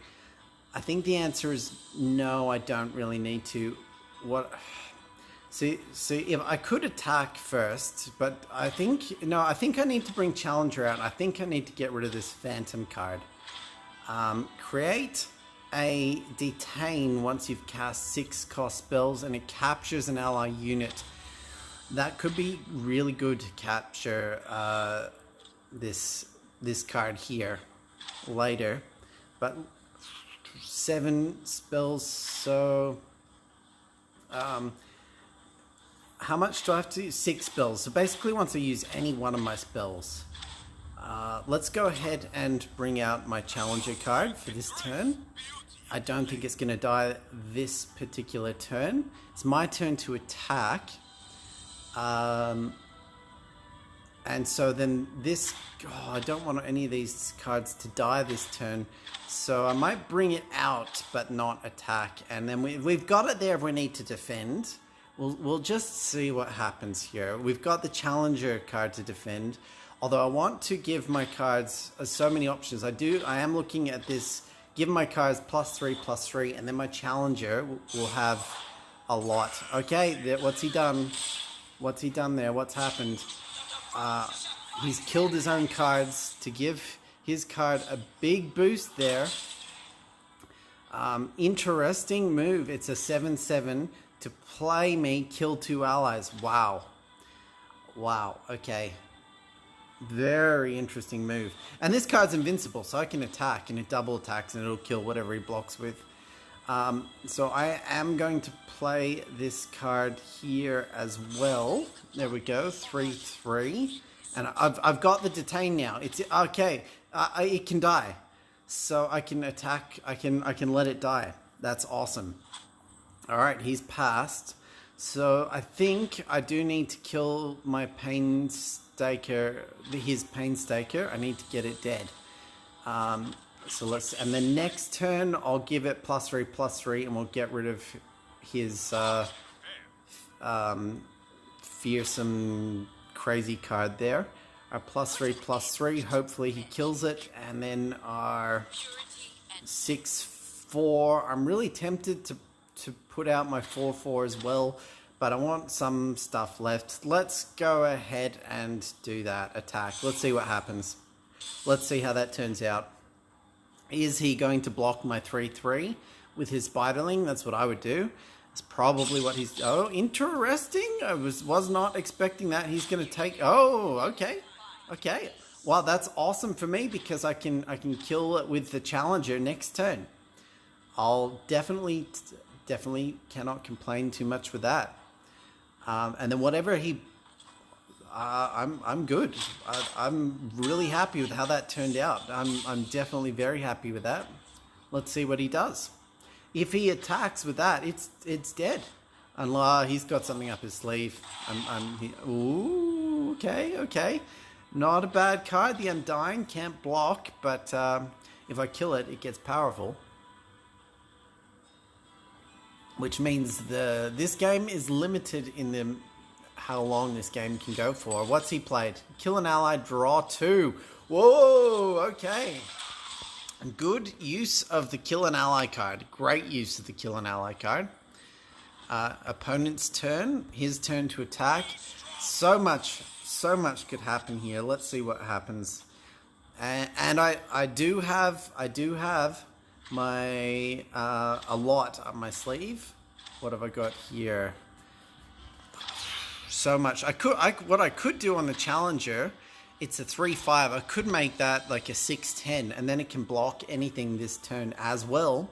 Speaker 1: I think the answer is no, I don't really need to. What? See, if I could attack first, but I think, no, I think I need to bring Challenger out. I think I need to get rid of this Phantom card. Create a detain once you've cast 6 cost spells and it captures an ally unit. That could be really good to capture this card here later. But 7 spells, so how much do I have to use? 6 spells. So basically once I use any one of my spells, let's go ahead and bring out my Challenger card for this turn. I don't think it's going to die this particular turn. It's my turn to attack. And so then this... Oh, I don't want any of these cards to die this turn. So I might bring it out, but not attack. And then we've got it there if we need to defend. We'll just see what happens here. We've got the Challenger card to defend. Although I want to give my cards so many options. I am looking at this... Give my cards +3/+3, and then my Challenger will have a lot. Okay, what's he done? What's he done there? What's happened? He's killed his own cards to give his card a big boost there. Interesting move. It's a 7/7 to play me, kill 2 allies. Wow. Wow, okay. Very interesting move. And this card's invincible, so I can attack, and it double attacks, and it'll kill whatever he blocks with. So I am going to play this card here as well. There we go, 3/3. And I've got the detain now. It's okay. It can die, so I can attack. I can let it die. That's awesome. All right, he's passed. So I think I do need to kill my Painstaker. His Painstaker. I need to get it dead. So let's. And the next turn, I'll give it +3/+3, and we'll get rid of his fearsome crazy card there. Our +3/+3. Hopefully he kills it, and then our 6/4. I'm really tempted to put out my 4/4 as well, but I want some stuff left. Let's go ahead and do that attack. Let's see what happens. Let's see how that turns out. Is he going to block my 3/3 with his Spiderling? That's what I would do. That's probably what he's... Oh, interesting. I was not expecting that. He's going to take... Oh, okay. Okay. Well, that's awesome for me because I can kill it with the Challenger next turn. I'll definitely cannot complain too much with that. And then whatever he... I'm good. I'm really happy with how that turned out. I'm definitely very happy with that. Let's see what he does. If he attacks with that, it's dead. Unless he's got something up his sleeve. Ooh, okay. Not a bad card. The Undying can't block, but if I kill it, it gets powerful. Which means this game is limited in how long this game can go for. What's he played? Kill an ally, draw 2. Whoa, okay. Good use of the kill an ally card. Great use of the kill an ally card. Opponent's turn. His turn to attack. So much could happen here. Let's see what happens. And I do have my a lot up my sleeve. What have I got here? So much. What I could do on the Challenger, it's a 3/5. I could make that like a 6/10, and then it can block anything this turn as well.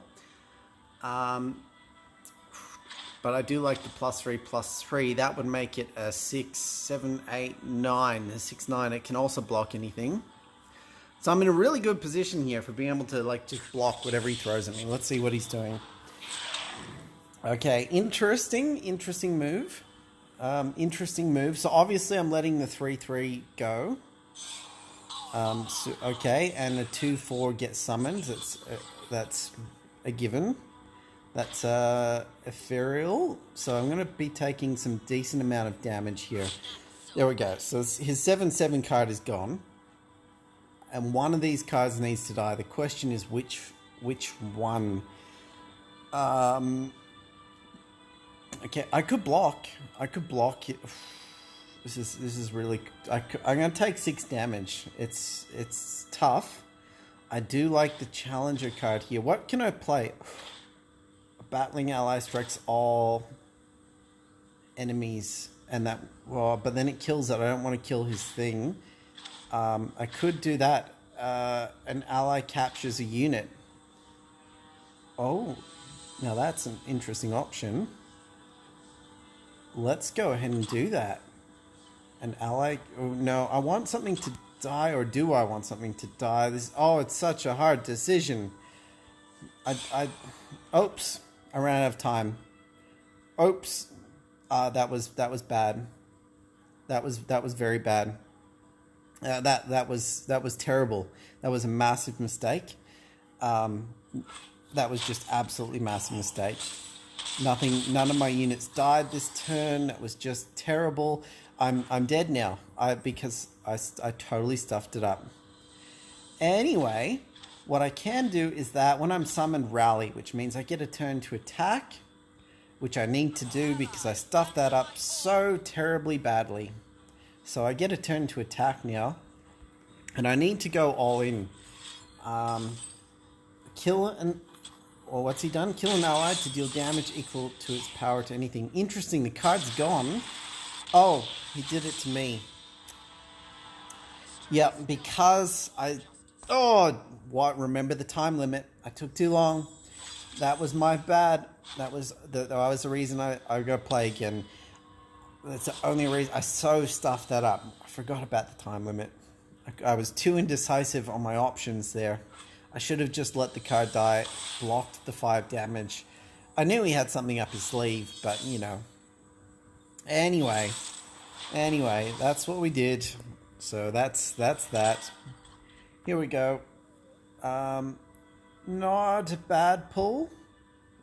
Speaker 1: but I do like the +3/+3. That would make it a 6, 7, 8, 9. A 6, 9. It can also block anything. So I'm in a really good position here for being able to like just block whatever he throws at me. Let's see what he's doing. Okay, interesting move. Interesting move. So obviously I'm letting the 3/3 go. So, okay, and the 2/4 gets summoned. That's a given. That's ethereal. So I'm going to be taking some decent amount of damage here. There we go. So his 7/7 card is gone. And one of these cards needs to die. The question is which one? Okay, I could block it. This is really. I'm gonna take 6 damage. It's tough. I do like the challenger card here. What can I play? A battling ally strikes all enemies, and that. Well, but then it kills it. I don't want to kill his thing. I could do that. An ally captures a unit. Oh, now that's an interesting option. Let's go ahead and do that. An ally... Oh, no, I want something to die, or do I want something to die? It's such a hard decision. Oops. I ran out of time. Oops. That was bad. That was very bad. That was terrible. That was a massive mistake. That was just absolutely massive mistake. None of my units died this turn. That was just terrible. I'm dead now. Because I totally stuffed it up. Anyway, what I can do is that when I'm summoned, rally, which means I get a turn to attack, which I need to do because I stuffed that up so terribly badly. So I get a turn to attack now, and I need to go all in. What's he done? Kill an ally to deal damage equal to its power to anything. Interesting, the card's gone. Oh, he did it to me. Yeah, because remember the time limit. I took too long. That was my bad. That was the reason I gotta play again. That's the only reason. I so stuffed that up. I forgot about the time limit. I was too indecisive on my options there. I should have just let the card die, blocked the 5 damage. I knew he had something up his sleeve, but you know. Anyway, that's what we did. So that's that. Here we go. Not a bad pull.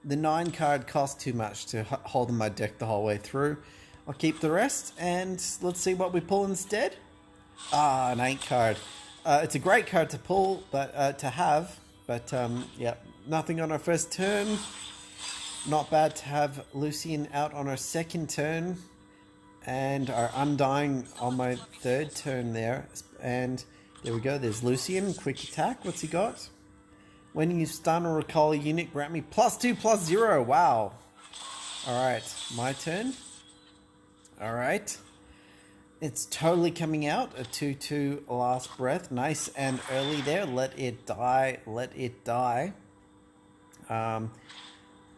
Speaker 1: The 9 card cost too much to hold in my deck the whole way through. I'll keep the rest, and let's see what we pull instead. An 8 card. It's a great card to pull, but to have. But yeah, nothing on our first turn. Not bad to have Lucian out on our second turn, and our Undying on my third turn there. And there we go. There's Lucian. Quick attack. What's he got? When you stun or recall a unit, grant me +2/+0. Wow. All right, my turn. All right. It's totally coming out. A 2/2 last breath. Nice and early there. Let it die. Let it die.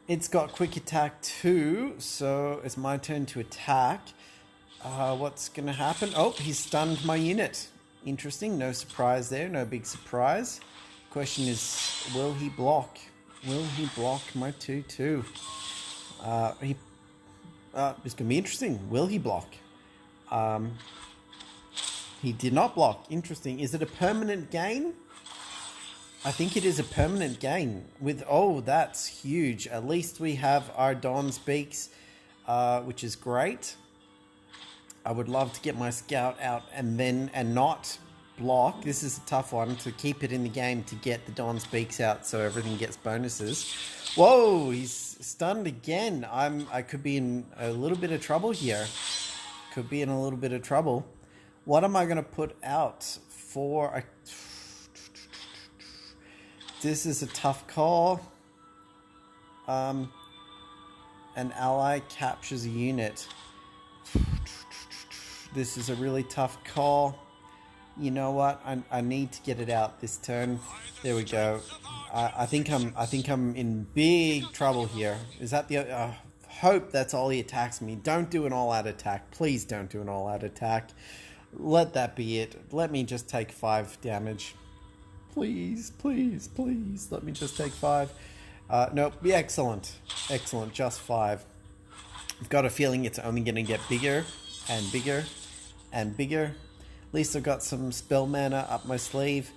Speaker 1: It's got quick attack too, so it's my turn to attack. What's going to happen? Oh, he's stunned my unit. Interesting. No surprise there. No big surprise. Question is, will he block? Will he block my 2/2? It's going to be interesting. Will he block? He did not block. Interesting. Is it a permanent gain? I think it is a permanent gain. That's huge. At least we have our Dawn's Beaks, which is great. I would love to get my scout out and not block. This is a tough one to keep it in the game to get the Dawn's Beaks out so everything gets bonuses. Whoa, he's stunned again. I could be in a little bit of trouble here. Could be in a little bit of trouble. What am I going to put out for? This is a tough call. An ally captures a unit. This is a really tough call. You know what? I need to get it out this turn. There we go. I think I'm in big trouble here. Is that the? hope that's all he attacks me. Don't do an all-out attack. Please don't do an all-out attack. Let that be it. Let me just take 5 damage. Please, please, please. Let me just take 5. Nope. Yeah, excellent. Excellent. Just 5. I've got a feeling it's only going to get bigger and bigger and bigger. At least I've got some spell mana up my sleeve.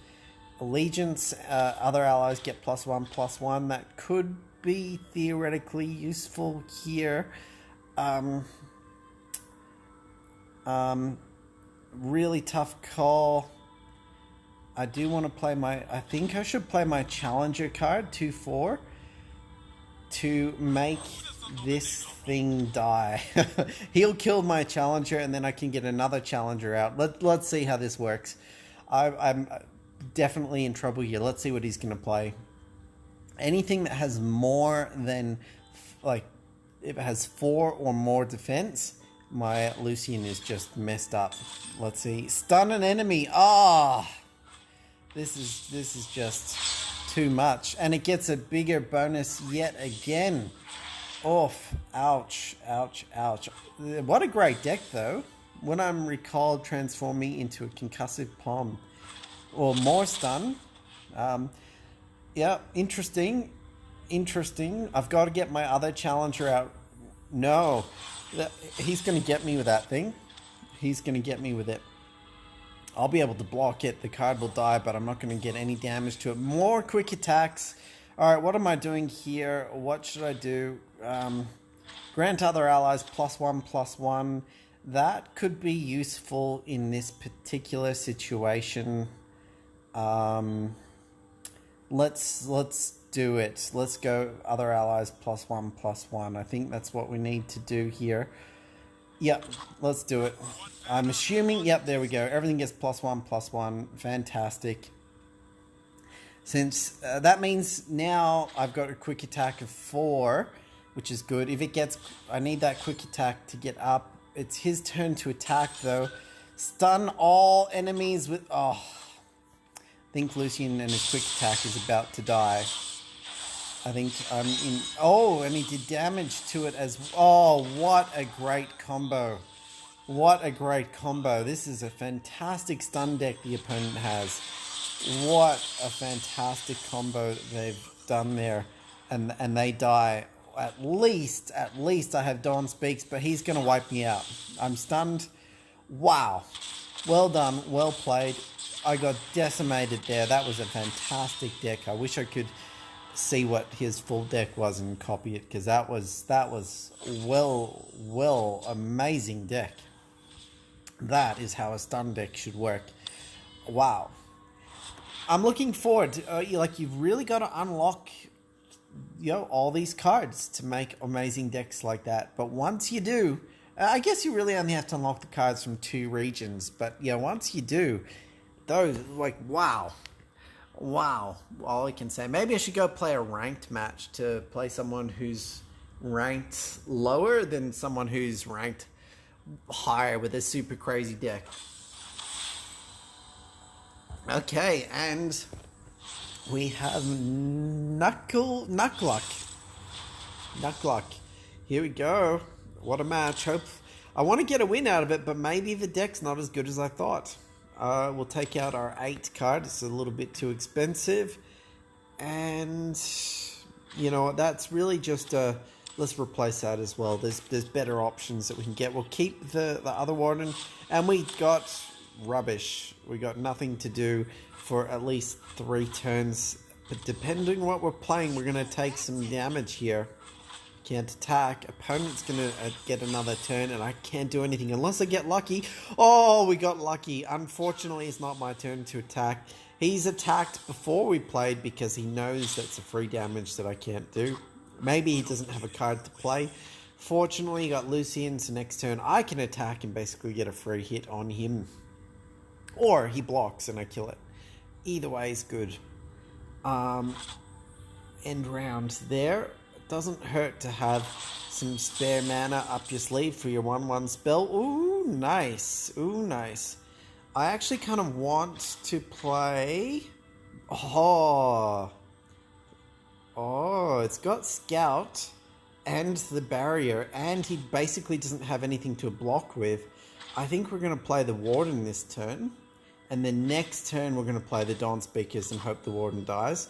Speaker 1: Allegiance, other allies get +1/+1. That could be theoretically useful here. Really tough call. I do want to play my... I think I should play my Challenger card, 2/4, to make this thing die. He'll kill my Challenger, and then I can get another Challenger out. Let's see how this works. I'm definitely in trouble here. Let's see what he's going to play. Anything that has more than... like, if it has 4 or more defense... my Lucian is just messed up. Let's see. Stun an enemy. Ah, this is just too much, and it gets a bigger bonus yet again. Oof! Ouch! Ouch! Ouch! What a great deck, though. When I'm recalled, transform me into a concussive palm, or more stun. Yeah, interesting. Interesting. I've got to get my other Challenger out. No. He's going to get me with that thing. He's going to get me with it. I'll be able to block it. The card will die, but I'm not going to get any damage to it. More quick attacks. Alright, what am I doing here? What should I do? Grant other allies +1/+1. That could be useful in this particular situation. Let's do it. Let's go other allies +1/+1. I think that's what we need to do here. Yep, let's do it. I'm assuming, yep, there we go. Everything gets +1/+1. Fantastic. Since that means now I've got a quick attack of 4, which is good. If it gets, I need that quick attack to get up. It's his turn to attack though. Stun all enemies with, oh. I think Lucian and his quick attack is about to die. I think I'm in... Oh, and he did damage to it as... Oh, what a great combo. What a great combo. This is a fantastic stun deck the opponent has. What a fantastic combo they've done there. And they die. At least I have Dawn Speaks, but he's going to wipe me out. I'm stunned. Wow. Well done. Well played. I got decimated there. That was a fantastic deck. I wish I could see what his full deck was and copy it, because that was well amazing deck. That is how a stun deck should work. Wow. I'm looking forward to, like, you've really got to unlock, you know, all these cards to make amazing decks like that. But once you do, I guess you really only have to unlock the cards from 2 regions. But yeah, once you do, those, like, wow. Wow. All I can say. Maybe I should go play a ranked match to play someone who's ranked lower than someone who's ranked higher with a super crazy deck. Okay, and we have Knuckluck. Here we go. What a match. Hope I want to get a win out of it, but maybe the deck's not as good as I thought. We'll take out our 8 card. It's a little bit too expensive. And, you know, that's really just a... Let's replace that as well. There's better options that we can get. We'll keep the other Warden. And we got rubbish. We got nothing to do for at least 3 turns. But depending on what we're playing, we're going to take some damage here. Can't attack. Opponent's going to get another turn, and I can't do anything unless I get lucky. Oh, we got lucky. Unfortunately, it's not my turn to attack. He's attacked before we played because he knows that's a free damage that I can't do. Maybe he doesn't have a card to play. Fortunately, he got Lucian, so next turn I can attack and basically get a free hit on him. Or he blocks and I kill it. Either way is good. End round there. Doesn't hurt to have some spare mana up your sleeve for your 1/1 spell. Ooh, nice. Ooh, nice. I actually kind of want to play... Oh, it's got Scout and the barrier, and he basically doesn't have anything to block with. I think we're going to play the Warden this turn, and the next turn we're going to play the Dawn Speakers and hope the Warden dies.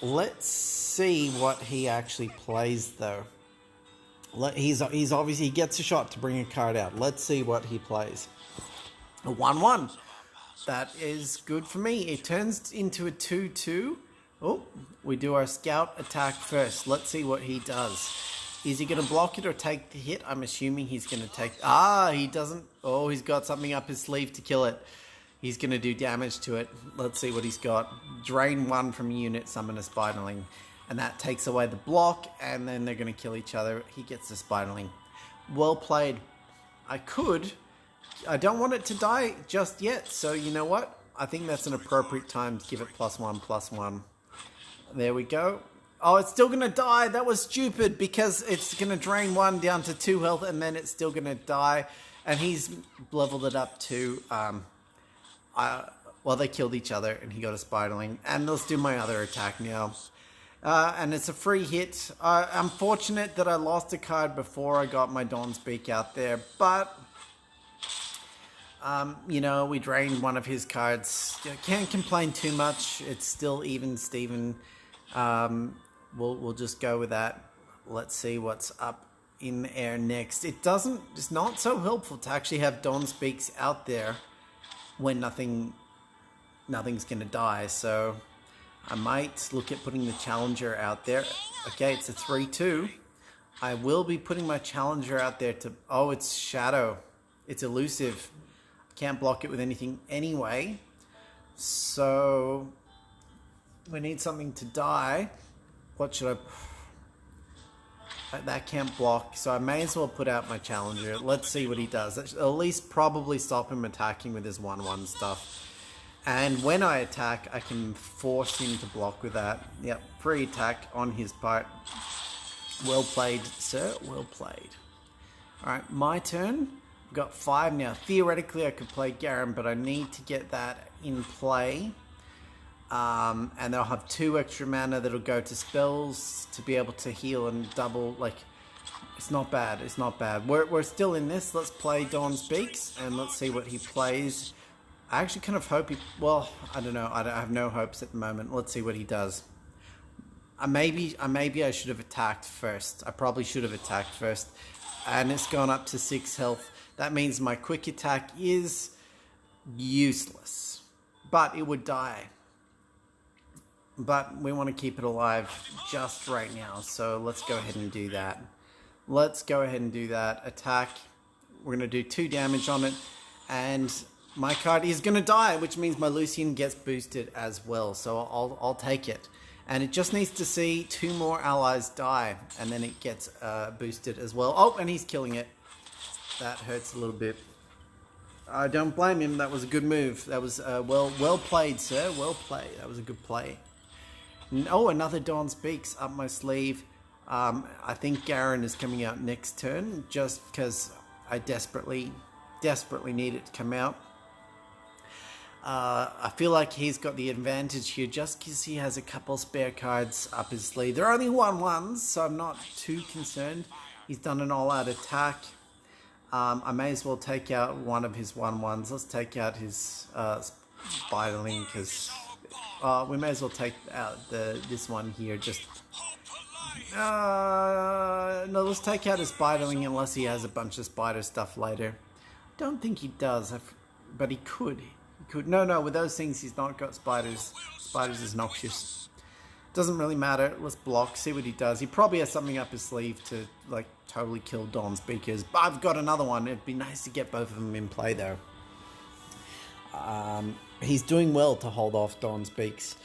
Speaker 1: Let's see what he actually plays, though. He's obviously, he gets a shot to bring a card out. Let's see what he plays. A 1-1. That is good for me. It turns into a 2-2. Oh, we do our scout attack first. Let's see what he does. Is he going to block it or take the hit? I'm assuming he's going to take... he doesn't. Oh, he's got something up his sleeve to kill it. He's going to do damage to it. Let's see what he's got. Drain 1 from a unit, summon a Spiderling. And that takes away the block, and then they're going to kill each other. He gets the Spiderling. Well played. I don't want it to die just yet, so you know what? I think that's an appropriate time to give it +1/+1. There we go. Oh, it's still going to die. That was stupid because it's going to drain 1 down to 2 health, and then it's still going to die. And he's leveled it up to... well, they killed each other, and he got a Spiderling. And let's do my other attack now. And it's a free hit. I'm fortunate that I lost a card before I got my Dawn's Beak out there, but... you know, we drained one of his cards. Can't complain too much. It's still even Steven. We'll just go with that. Let's see what's up in the air next. It's not so helpful to actually have Dawn Speaks out there when nothing's gonna die. So I might look at putting the Challenger out there. Okay, it's a 3-2. I will be putting my Challenger out there to... Oh, it's Shadow. It's elusive. Can't block it with anything anyway. So we need something to die. What should I... That can't block, so I may as well put out my Challenger. Let's see what he does. That should at least probably stop him attacking with his 1-1 stuff. And when I attack, I can force him to block with that. Yep, free attack on his part. Well played, sir. Well played. Alright, my turn. I've got 5 now. Theoretically, I could play Garen, but I need to get that in play. And they'll have 2 extra mana that'll go to spells to be able to heal and double. Like, it's not bad. It's not bad. We're still in this. Let's play Dawn Speaks, and let's see what he plays. I actually kind of hope he... Well, I don't know. I have no hopes at the moment. Let's see what he does. Maybe I should have attacked first. I probably should have attacked first. And it's gone up to 6 health. That means my quick attack is useless. But it would die. But we want to keep it alive just right now. So let's go ahead and do that. Let's go ahead and do that. Attack. We're going to do 2 damage on it. And my card is going to die, which means my Lucian gets boosted as well. So I'll take it. And it just needs to see 2 more allies die. And then it gets boosted as well. Oh, and he's killing it. That hurts a little bit. I don't blame him. That was a good move. That was well played, sir. Well played. That was a good play. Oh, another Dawn Speaks up my sleeve. I think Garen is coming out next turn just because I desperately need it to come out. I feel like he's got the advantage here just because he has a couple spare cards up his sleeve. They're only 1/1s, so I'm not too concerned. He's done an all-out attack. I may as well take out one of his 1/1s. Let's take out his Spiderling because we may as well take out this one here. Just no, let's take out his Spiderling unless he has a bunch of spider stuff later. Don't think he does, but he could. No, with those things he's not got spiders. Spiders is noxious. Doesn't really matter. Let's block, see what he does. He probably has something up his sleeve to like totally kill Dawn Speakers. But I've got another one. It'd be nice to get both of them in play though. He's doing well to hold off Dawn Speaks.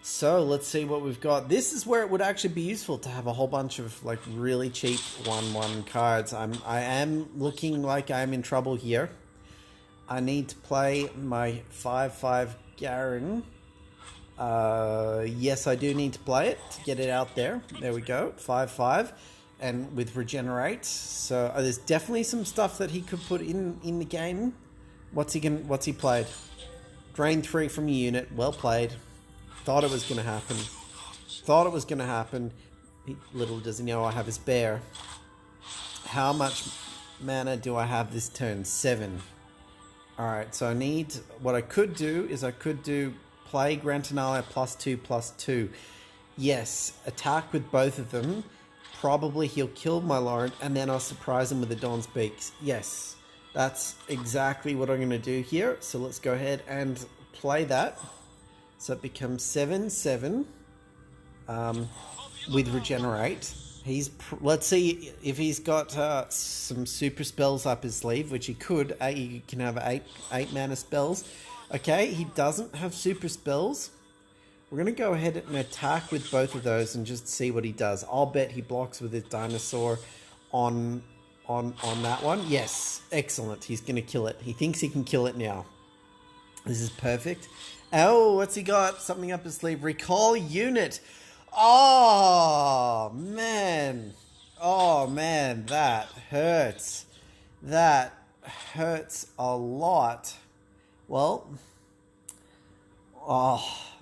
Speaker 1: So let's see what we've got. This is where it would actually be useful to have a whole bunch of like really cheap 1/1 cards. I am looking like I'm in trouble here. I need to play my 5/5 Garen. Yes, I do need to play it to get it out there. There we go, 5/5, and with regenerate. So there's definitely some stuff that he could put in the game. What's he played? Drain 3 from a unit. Well played. Thought it was going to happen. Little does he know I have his bear. How much mana do I have this turn? 7. Alright, so I need... What I could do is I could do Plague, Grantinalia, +2/+2. Yes, attack with both of them. Probably he'll kill my Lord, and then I'll surprise him with the Dawn's Beaks. Yes, that's exactly what I'm going to do here. So let's go ahead and play that. So it becomes 7/7 with Regenerate. Let's see if he's got some super spells up his sleeve, which he could. He can have eight mana spells. Okay, he doesn't have super spells. We're going to go ahead and attack with both of those and just see what he does. I'll bet he blocks with his dinosaur on that one. Yes, excellent. He's going to kill it. He thinks he can kill it now. This is perfect. Oh, what's he got? Something up his sleeve. Recall unit. Oh, man. Oh, man. That hurts. That hurts a lot. Well,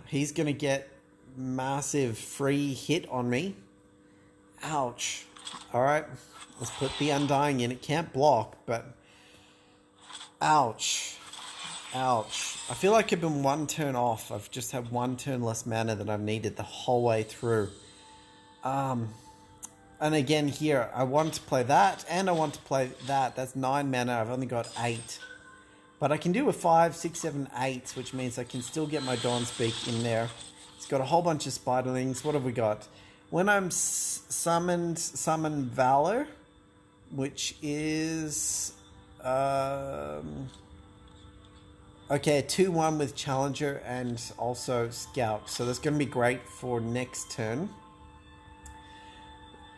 Speaker 1: he's going to get massive free hit on me. Ouch. All right. Let's put the Undying in. It can't block, but... Ouch. Ouch. I feel like I've been one turn off. I've just had one turn less mana than I've needed the whole way through. And again here, I want to play that and I want to play that. That's 9 mana. I've only got 8. But I can do a 5, 6, 7, 8, which means I can still get my Dawn's Beak in there. It's got a whole bunch of spiderlings. What have we got? When I'm summon Valor, which is... Okay, 2/1 with Challenger and also Scout. So that's going to be great for next turn.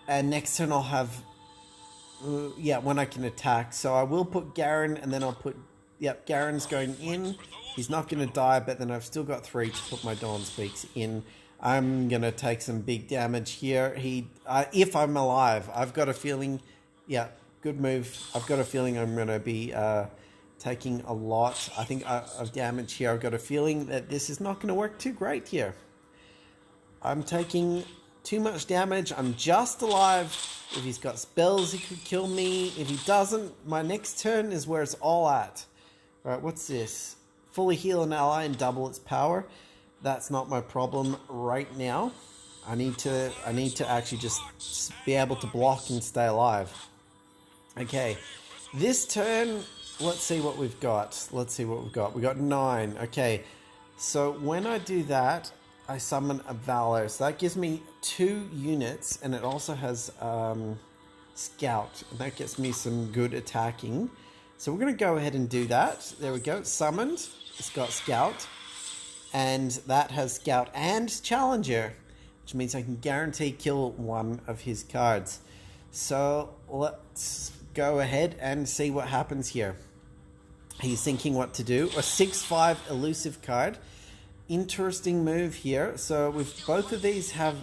Speaker 1: And next turn I'll have... when I can attack. So I will put Garen and then I'll put... Yep, Garen's going in. He's not going to die, but then I've still got 3 to put my Dawn's Beaks in. I'm going to take some big damage here. If I'm alive, I've got a feeling... Yeah, good move. I've got a feeling I'm going to be... taking a lot, I think, of damage here. I've got a feeling that this is not going to work too great here. I'm taking too much damage. I'm just alive. If he's got spells, he could kill me. If he doesn't, my next turn is where it's all at. Alright, what's this? Fully heal an ally and double its power. That's not my problem right now. I need to actually just be able to block and stay alive. Okay, this turn... Let's see what we've got. We got 9. Okay, so when I do that, I summon a Valor. So that gives me 2 units, and it also has Scout. And that gets me some good attacking. So we're going to go ahead and do that. There we go. It's summoned. It's got Scout. And that has Scout and Challenger, which means I can guarantee kill one of his cards. So let's go ahead and see what happens here. He's thinking what to do. A 6/5 elusive card. Interesting move here. So with both of these have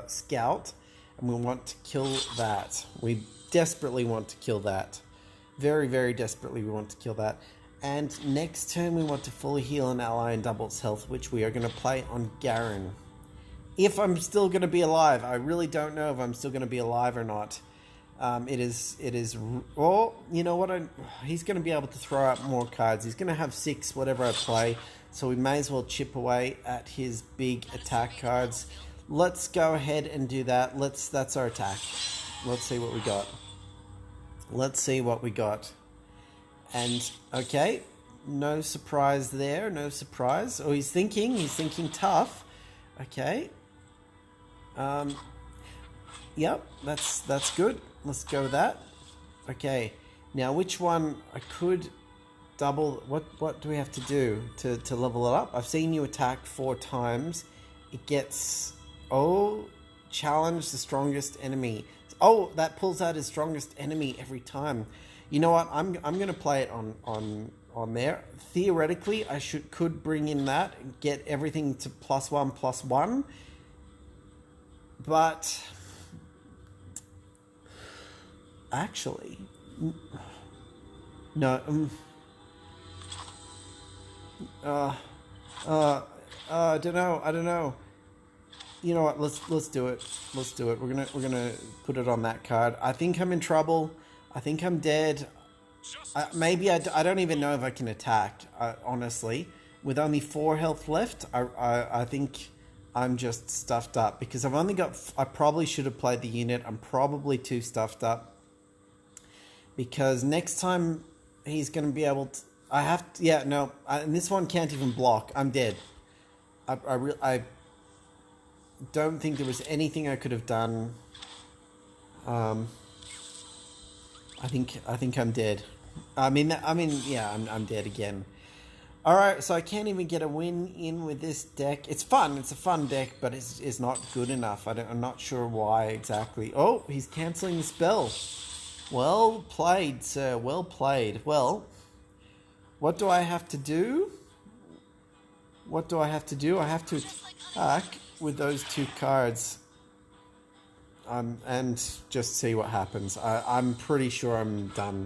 Speaker 1: Scout, and we want to kill that. We desperately want to kill that. Very, very desperately we want to kill that. And next turn we want to fully heal an ally and double its health, which we are going to play on Garen. If I'm still going to be alive. I really don't know if I'm still going to be alive or not. It is, well, you know what, he's going to be able to throw out more cards. He's going to have 6 whatever I play, so we may as well chip away at his big attack cards. Let's go ahead and do that. That's our attack. Let's see what we got. And, okay, no surprise there, no surprise. Oh, he's thinking tough. Okay. Yep, that's good. Let's go with that. Okay, now which one I could double? What do we have to do to level it up? I've seen you attack 4 times. It gets challenge the strongest enemy. Oh, that pulls out his strongest enemy every time. You know what? I'm gonna play it on there. Theoretically, I could bring in that and get everything to +1/+1, but. Actually, no. I don't know. You know what? Let's do it. Let's do it. We're gonna put it on that card. I think I'm in trouble. I think I'm dead. Maybe I don't even know if I can attack. Honestly, with only 4 health left, I think I'm just stuffed up because I've only got. I probably should have played the unit. I'm probably too stuffed up because next time he's going to be able to. I have to. Yeah, no. And this one can't even block. I'm dead. I don't think there was anything I could have done. I think I'm dead. Yeah, I'm dead again. All right, so I can't even get a win in with this deck. It's fun. It's a fun deck, but it's not good enough. I'm not sure why exactly. Oh, he's canceling the spell. Well played, sir. Well played. Well, what do I have to do? What do I have to do? I have to attack with those 2 cards. And just see what happens. I'm pretty sure I'm done.